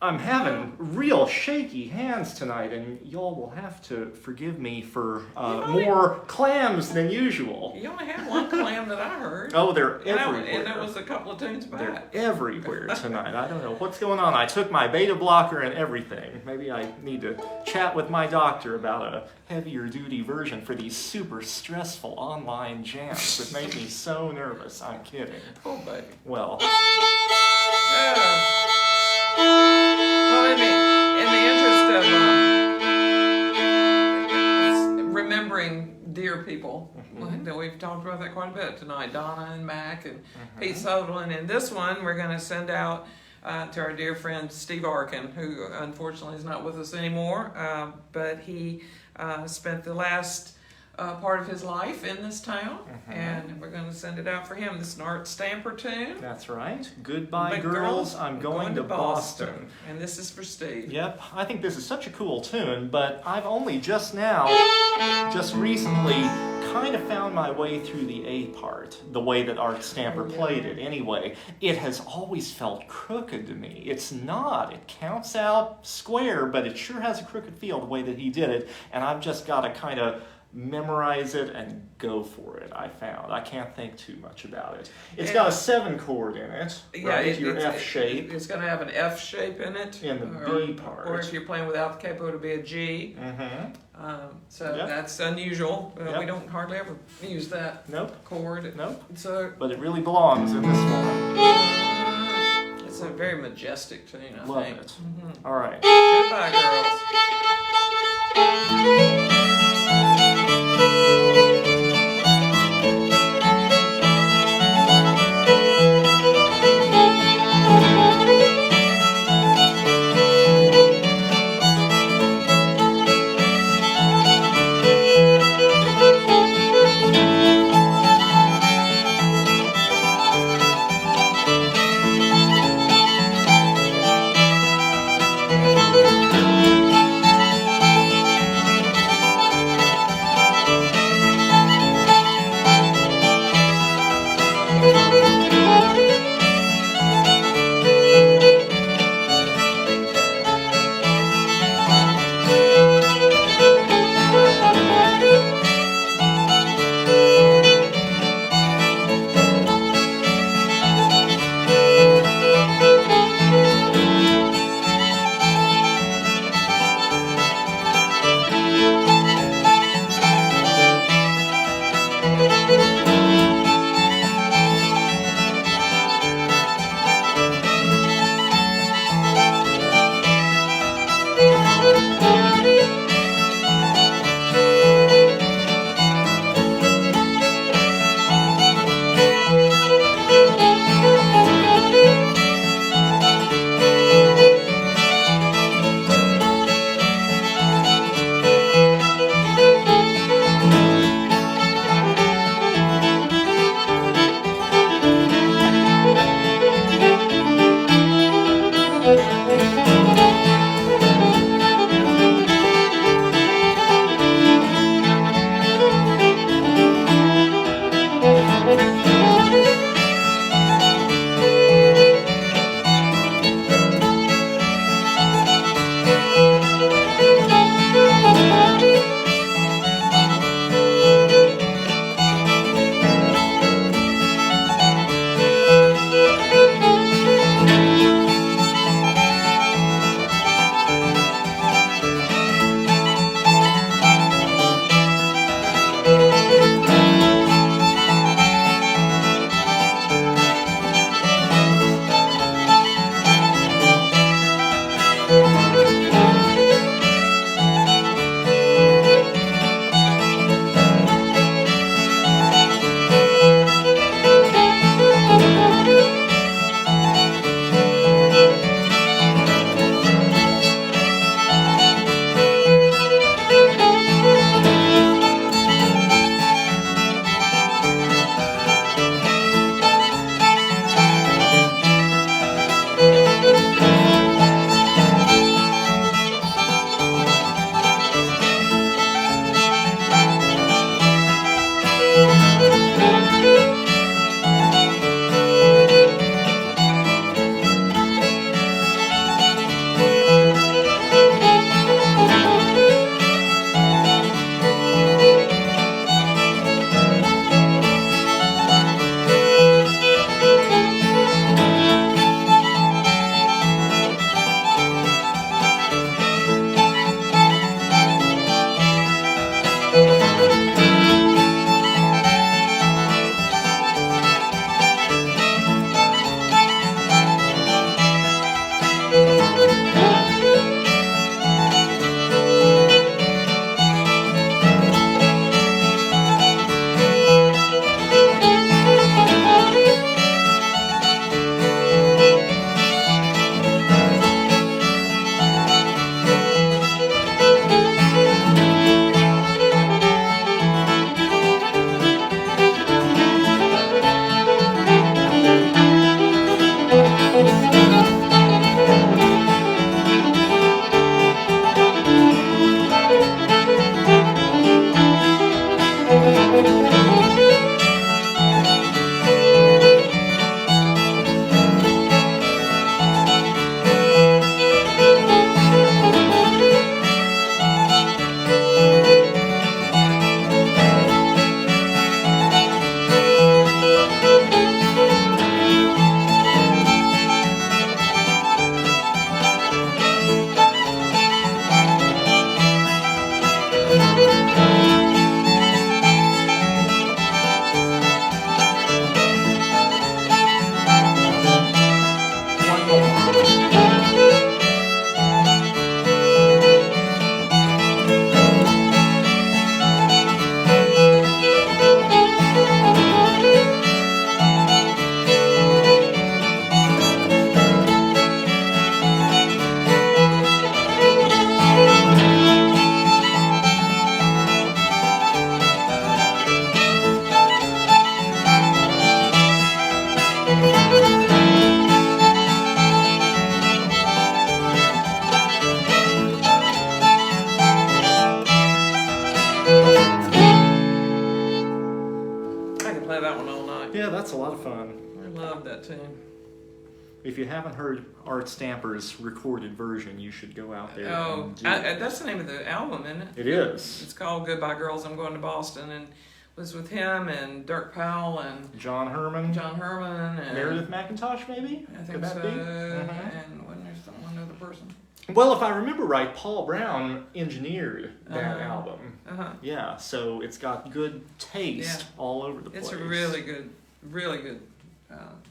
I'm having real shaky hands tonight, and y'all will have to forgive me for more clams than usual. You only had one clam that I heard. Oh, they're everywhere. And that was a couple of tunes back. They're everywhere tonight. I don't know what's going on. I took my beta blocker and everything. Maybe I need to chat with my doctor about a heavier duty version for these super stressful online jams that make me so nervous. I'm kidding. Oh, baby. Well. Well, in the interest of remembering dear people, we've talked about that quite a bit tonight. Donna and Mac and Pete Sutherland. And this one we're going to send out to our dear friend Steve Arkin, who unfortunately is not with us anymore, but he spent the last part of his life in this town, and we're going to send it out for him. This is an Art Stamper tune. That's right. Goodbye, girls. I'm going to Boston. And this is for Steve. Yep. I think this is such a cool tune, but I've only just recently, kind of found my way through the A part, the way that Art Stamper played it. Anyway, it has always felt crooked to me. It's not. It counts out square, but it sure has a crooked feel the way that he did it, and I've just got to kind of memorize it and go for it. I found I can't think too much about it. It's got a 7 chord in it, right? Your F shape. It's going to have an F shape in it. In the B part. Or if you're playing without the capo, it'll be a G. So that's unusual. We don't hardly ever use that chord. Nope. So, but it really belongs in this one. It's a very majestic tune, I Love think. it. All right. Goodbye, girls. play that one all night. Yeah, that's a lot of fun. I love that tune. If you haven't heard Art Stamper's recorded version, you should go out there Oh, and do it. that's the name of the album, isn't it? It is. It's called Goodbye Girls, I'm Going to Boston, and was with him and Dirk Powell and John Herman. And Meredith McIntosh, maybe? I think Could that so. be? And wasn't there one other person? Well, if I remember right, Paul Brown engineered that album. Yeah, so it's got good taste all over the place. It's a really good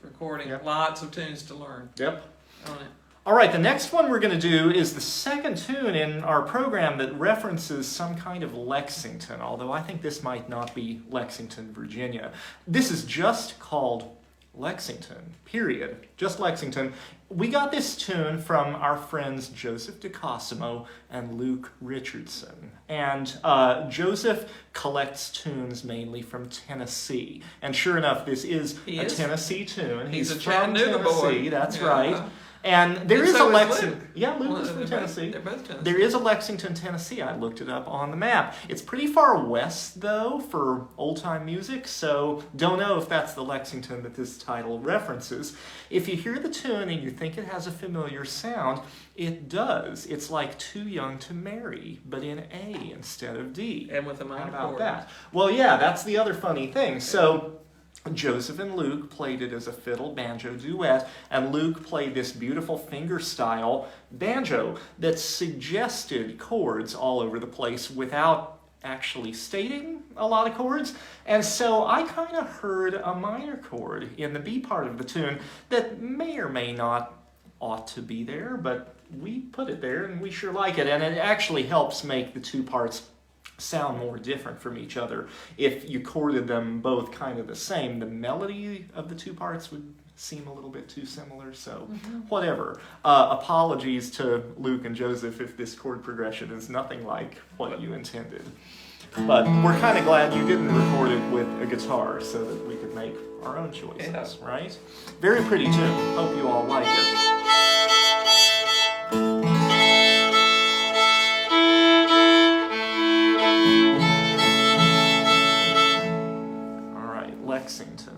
recording. Yep. Lots of tunes to learn Yep. on it. All right, the next one we're going to do is the second tune in our program that references some kind of Lexington, although I think this might not be Lexington, Virginia. This is just called Lexington, period. Just Lexington. We got this tune from our friends Joseph DeCosimo and Luke Richardson. And Joseph collects tunes mainly from Tennessee. And sure enough, this is a Tennessee tune. He's a from Chattanooga Tennessee, boy. that's right. And there is so a is Lexington. Luke. Yeah, Luke Well, is from Tennessee. They're both Tennessee. There is a Lexington, Tennessee. I looked it up on the map. It's pretty far west, though, for old-time music, so don't know if that's the Lexington that this title references. If you hear the tune and you think it has a familiar sound, it does. It's like Too Young to Marry, but in A instead of D. And with a minor How about chord. that? Well, yeah, that's the other funny thing. So Joseph and Luke played it as a fiddle banjo duet, and Luke played this beautiful finger-style banjo that suggested chords all over the place without actually stating a lot of chords. And so I kind of heard a minor chord in the B part of the tune that may or may not ought to be there, but we put it there and we sure like it, and it actually helps make the two parts sound more different from each other. If you chorded them both kind of the same, the melody of the two parts would seem a little bit too similar, so whatever. Apologies to Luke and Joseph if this chord progression is nothing like what you intended. But we're kind of glad you didn't record it with a guitar so that we could make our own choices, right? Very pretty tune. Hope you all like it. Lexington.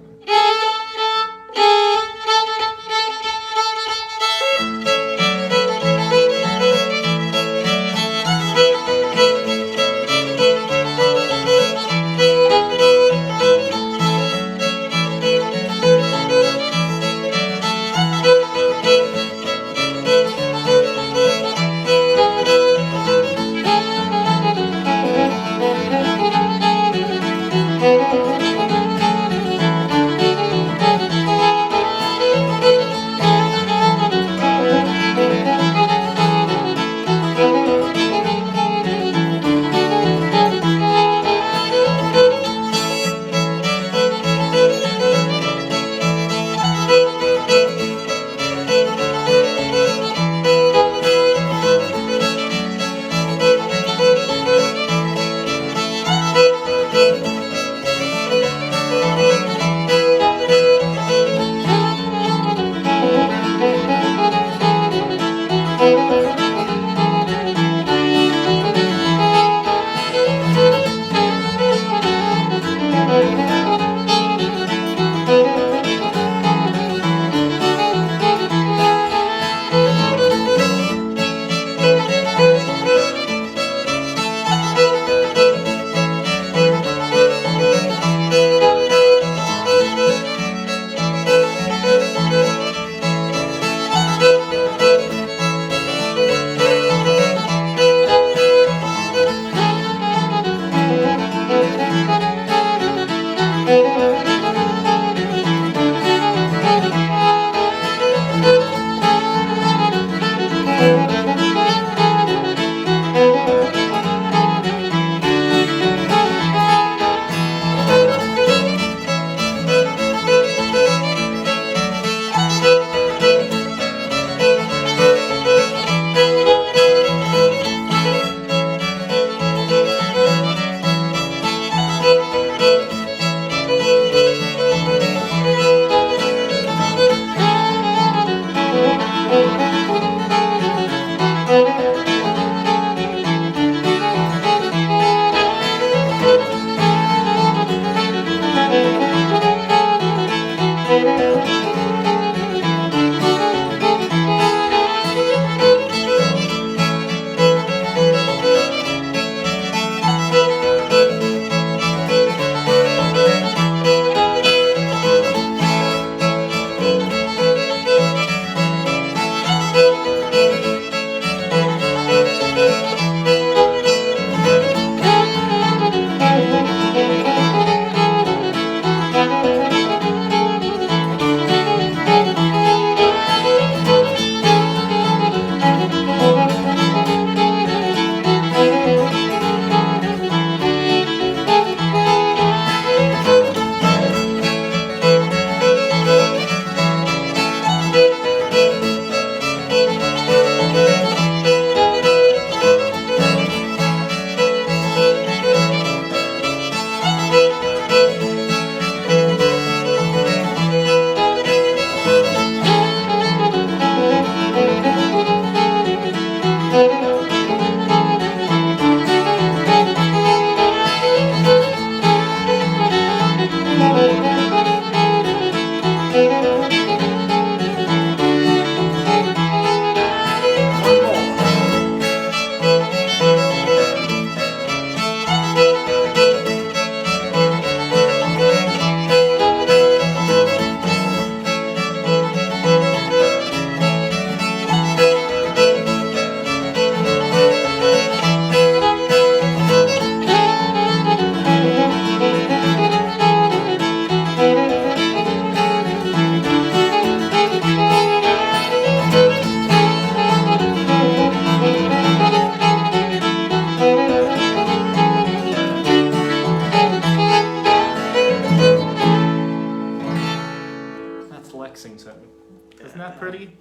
Lexington. Isn't that pretty?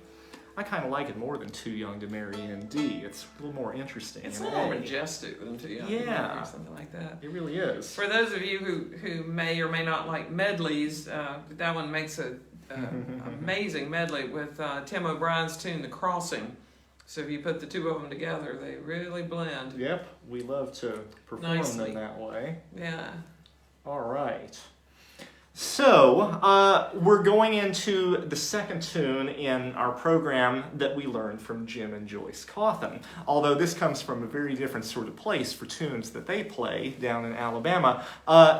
I kind of like it more than Too Young to Marry in D. It's a little more interesting. It's a little more majestic than Too Young to Marry or something like that. It really is. For those of you who may or may not like medleys, that one makes a amazing medley with Tim O'Brien's tune, The Crossing. So if you put the two of them together, they really blend. Yep, we love to perform them that way. Yeah. All right. So, we're going into the second tune in our program that we learned from Jim and Joyce Cawthon. Although this comes from a very different sort of place for tunes that they play down in Alabama.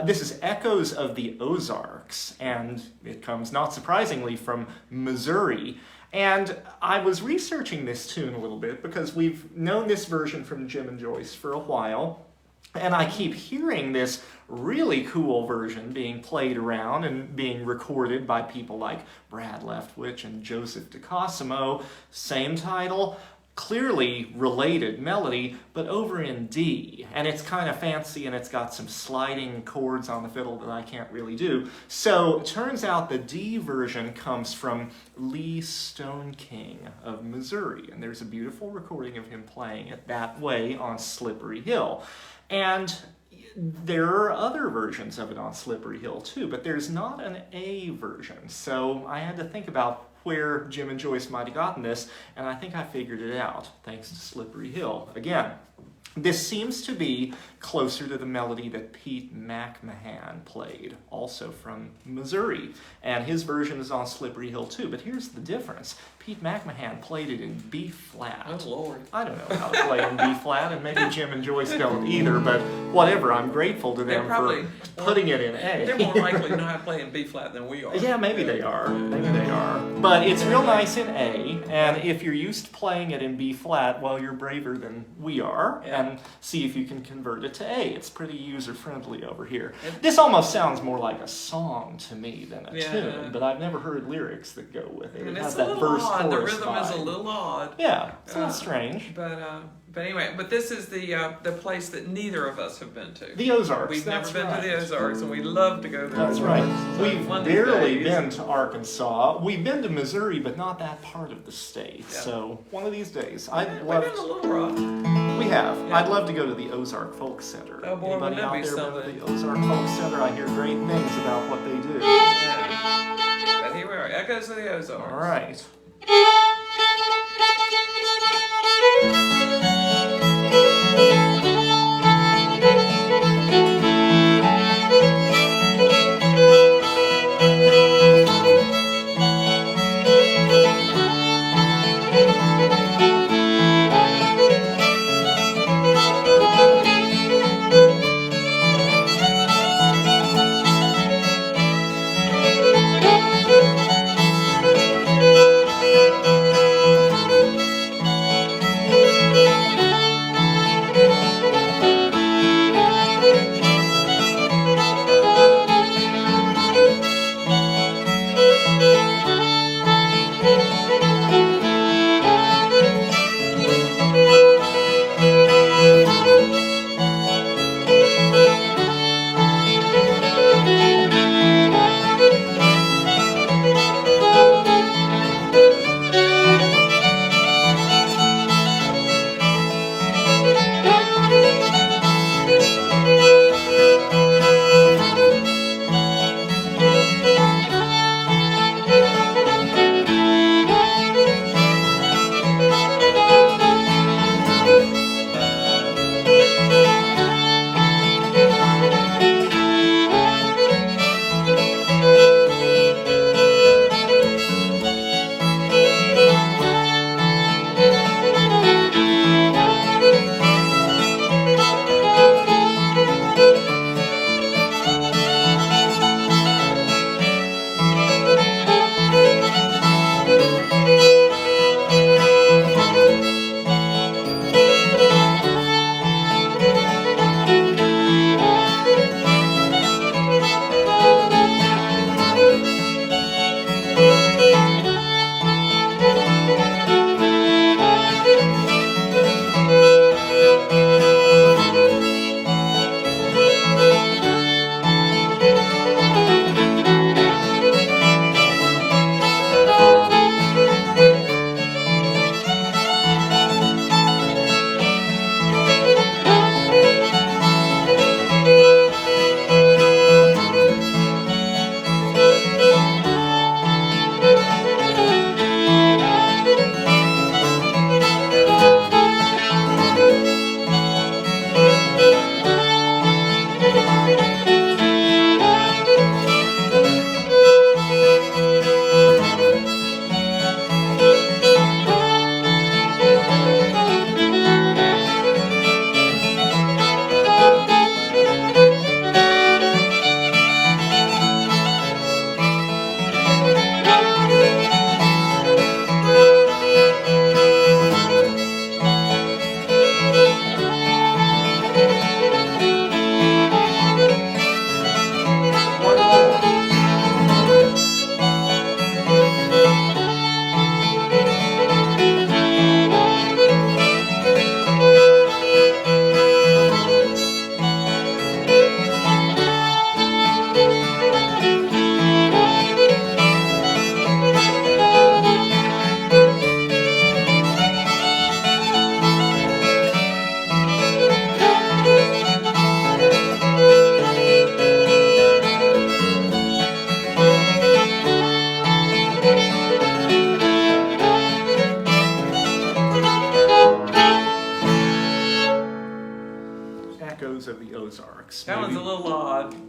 This is Echoes of the Ozarks, and it comes, not surprisingly, from Missouri. And I was researching this tune a little bit because we've known this version from Jim and Joyce for a while. And I keep hearing this really cool version being played around and being recorded by people like Brad Leftwich and Joseph DeCosimo. Same title, clearly related melody, but over in D. And it's kind of fancy and it's got some sliding chords on the fiddle that I can't really do. So it turns out the D version comes from Lee Stone King of Missouri. And there's a beautiful recording of him playing it that way on Slippery Hill. And there are other versions of it on Slippery Hill too, but there's not an A version. So I had to think about where Jim and Joyce might have gotten this, and I think I figured it out, thanks to Slippery Hill. Again, this seems to be closer to the melody that Pete McMahon played, also from Missouri. And his version is on Slippery Hill too, but here's the difference. Pete McMahon played it in B-flat. Oh, Lord. I don't know how to play in B-flat, and maybe Jim and Joyce don't either, but whatever, I'm grateful to them for putting it in A. They're more likely to know how to play in B-flat than we are. Yeah, maybe they are. Maybe they are. But it's real nice in A, and if you're used to playing it in B-flat, well, you're braver than we are, and see if you can convert it to A. It's pretty user-friendly over here. This almost sounds more like a song to me than a tune, but I've never heard lyrics that go with it. And it has it's a that little verse odd. The chorus rhythm vibe. is a little odd. Yeah, it's a little strange. But anyway, but this is the place that neither of us have been to. The Ozarks. We've never been right. to the Ozarks, and we'd love to go there. That's right. We've One of these barely days. been to Arkansas. We've been to Missouri, but not that part of the state. Yeah. So one of these days, We've been to Little Rock. We have. Yeah. I'd love to go to the Ozark Folk Center. Oh, boy, Anybody wouldn't that out be there been something? to the Ozark Folk Center? I hear great things about what they do. Yeah. But here we are, Echoes of the Ozarks. All right.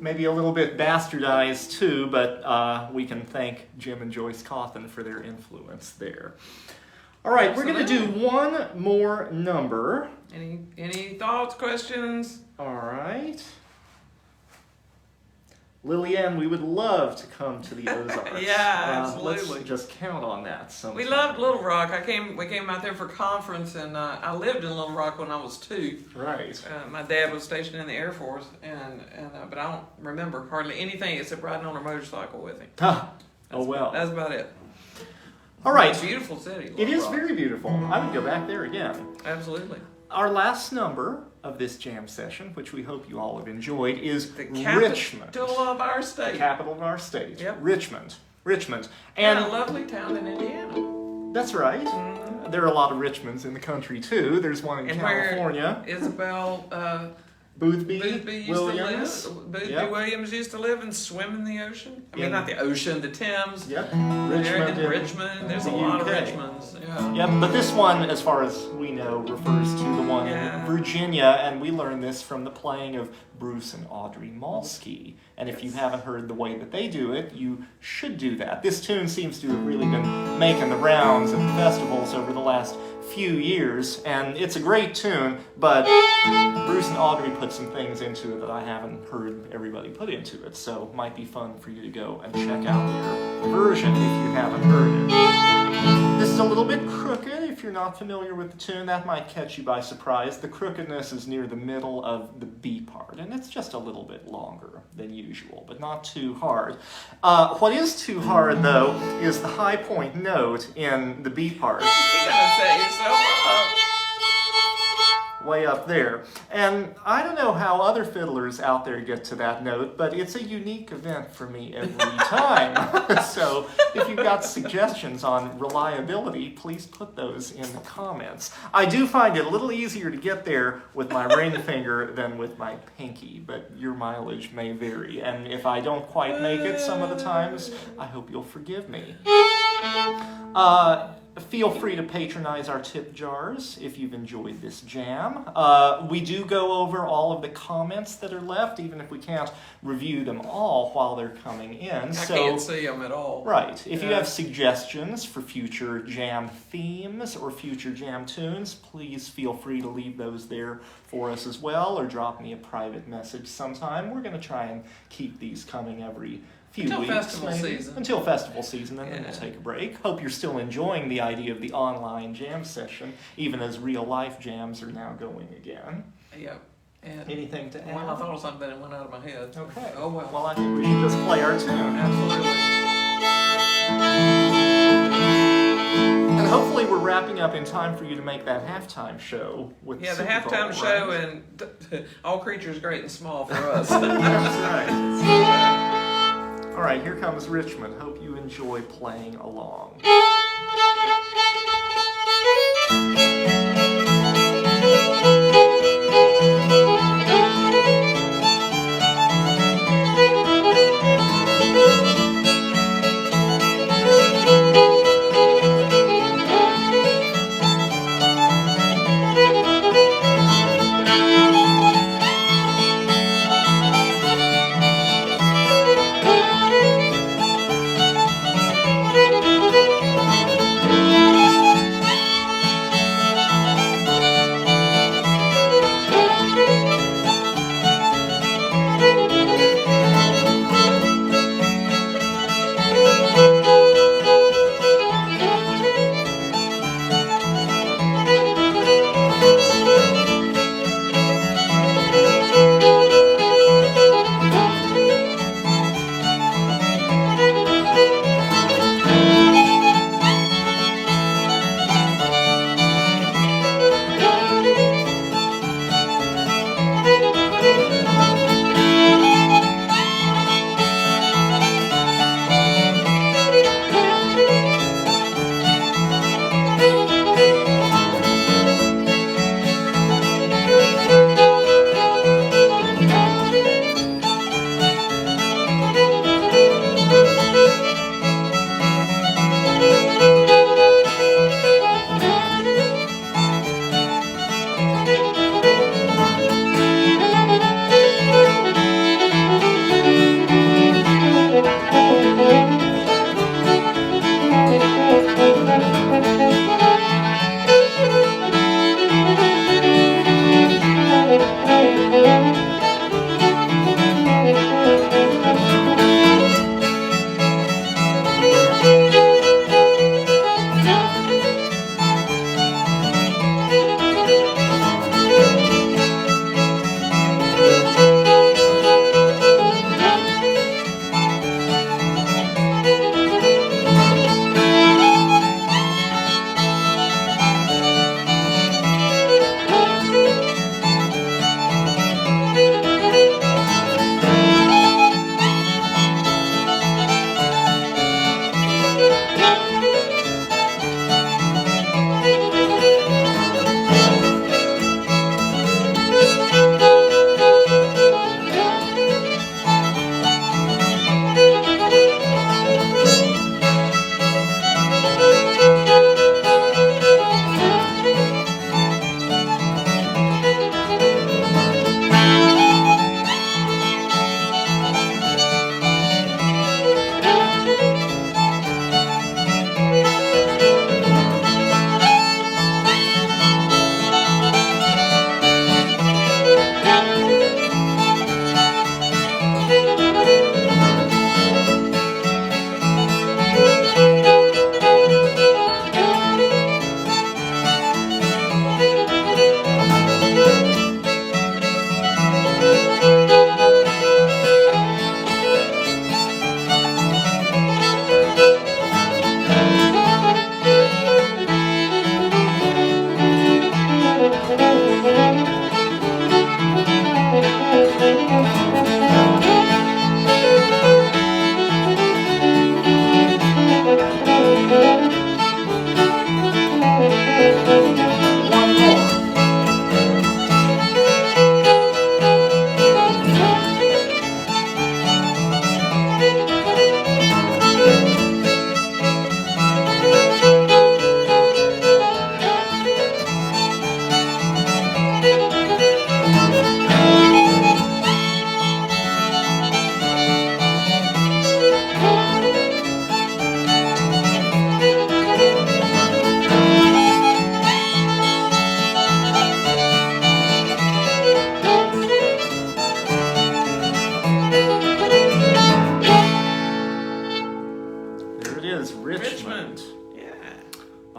maybe a little bit bastardized too, but we can thank Jim and Joyce Cawthon for their influence there. All right, we're going to do one more number. Any thoughts, questions? All right. Lillian, we would love to come to the Ozarks. Yeah, absolutely. Let's just count on that sometime. We loved Little Rock. We came out there for conference, and I lived in Little Rock when I was 2. Right. My dad was stationed in the Air Force, but I don't remember hardly anything except riding on a motorcycle with him. Oh well. That's about it. All right. It's a beautiful city. It Little is Rock. very beautiful. I would go back there again. Absolutely. Our last number of this jam session, which we hope you all have enjoyed, is The Richmond. capital of our state. The capital of our state. Yep. Richmond. And a lovely town in Indiana. That's right. There are a lot of Richmonds in the country too. There's one in And California. where Isabel Boothby used Williams. to live. Boothby Yep. Williams used to live and swim in the ocean. I mean, In- not the ocean, the Thames. Yep. Richmond. in Richmond. There's a the lot of UK. Richmonds. Yeah. Yep, but this one, as far as we know, refers to the one Yeah. in Virginia, and we learned this from the playing of Bruce and Audrey Malsky. And if you haven't heard the way that they do it, you should do that. This tune seems to have really been making the rounds at the festivals over the last few years, and it's a great tune, but Bruce and Audrey put some things into it that I haven't heard everybody put into it, so it might be fun for you to go and check out their version if you haven't heard it. This is a little bit crooked. If you're not familiar with the tune, that might catch you by surprise. The crookedness is near the middle of the B part, and it's just a little bit longer than usual, but not too hard. What is too hard, though, is the high point note in the B part. You're gonna set yourself up. Way up there. And I don't know how other fiddlers out there get to that note, but it's a unique event for me every time. So if you've got suggestions on reliability, please put those in the comments. I do find it a little easier to get there with my ring finger than with my pinky, but your mileage may vary. And if I don't quite make it some of the times, I hope you'll forgive me. Feel free to patronize our tip jars if you've enjoyed this jam. We do go over all of the comments that are left, even if we can't review them all while they're coming in. I can't see them at all. Right. If you have suggestions for future jam themes or future jam tunes, please feel free to leave those there for us as well, or drop me a private message sometime. We're going to try and keep these coming every few Until weeks, festival maybe. season. Until festival season, and then Yeah. we'll take a break. Hope you're still enjoying the idea of the online jam session, even as real life jams are now going again. Yep. And Anything to add? well, I thought of something that went out of my head. Okay. Oh well. Well, I think we should just play our tune. Absolutely. And hopefully we're wrapping up in time for you to make that halftime show with Yeah, the Super Bowl, halftime show right? and All Creatures Great and Small for us. That's right. All right, here comes Richmond. Hope you enjoy playing along.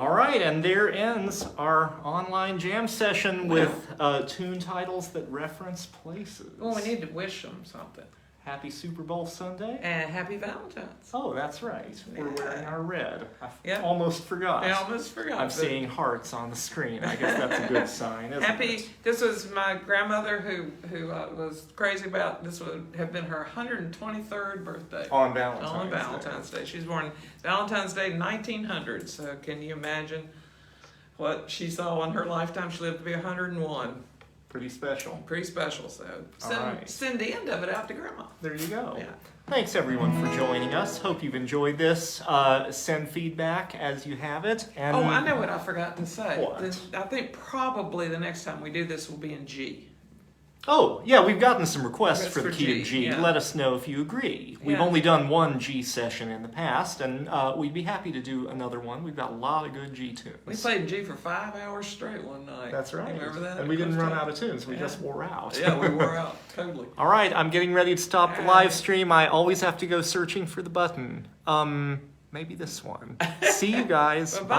All right, and there ends our online jam session with tune titles that reference places. Well, we need to wish them something. Happy Super Bowl Sunday. And happy Valentine's. Oh, that's right. We're wearing our red. I Yeah. almost forgot. I almost forgot. I'm but- seeing hearts on the screen. I guess that's a good sign, isn't Happy. it? This was my grandmother who was crazy about. This would have been her 123rd birthday. On Valentine's On Valentine's Day. She was born Valentine's Day 1900. So can you imagine what she saw in her lifetime? She lived to be 101. Pretty special. Pretty special. So All right. send the end of it out to Grandma. There you go. Yeah. Thanks everyone for joining us. Hope you've enjoyed this. Send feedback as you have it. And Oh, I know what I forgot to say. What? I think probably the next time we do this will be in G. Oh, yeah, we've gotten some requests That's for the for key G, of G. yeah. Let us know if you agree. We've Yeah. only done one G session in the past, and we'd be happy to do another one. We've got a lot of good G tunes. We played G for 5 hours straight one night. That's right. You remember that? And we didn't run out of tunes. tunes. We just wore out. Yeah, we wore out totally. All right, I'm getting ready to stop the live stream. I always have to go searching for the button. Maybe this one. See you guys. Bye-bye.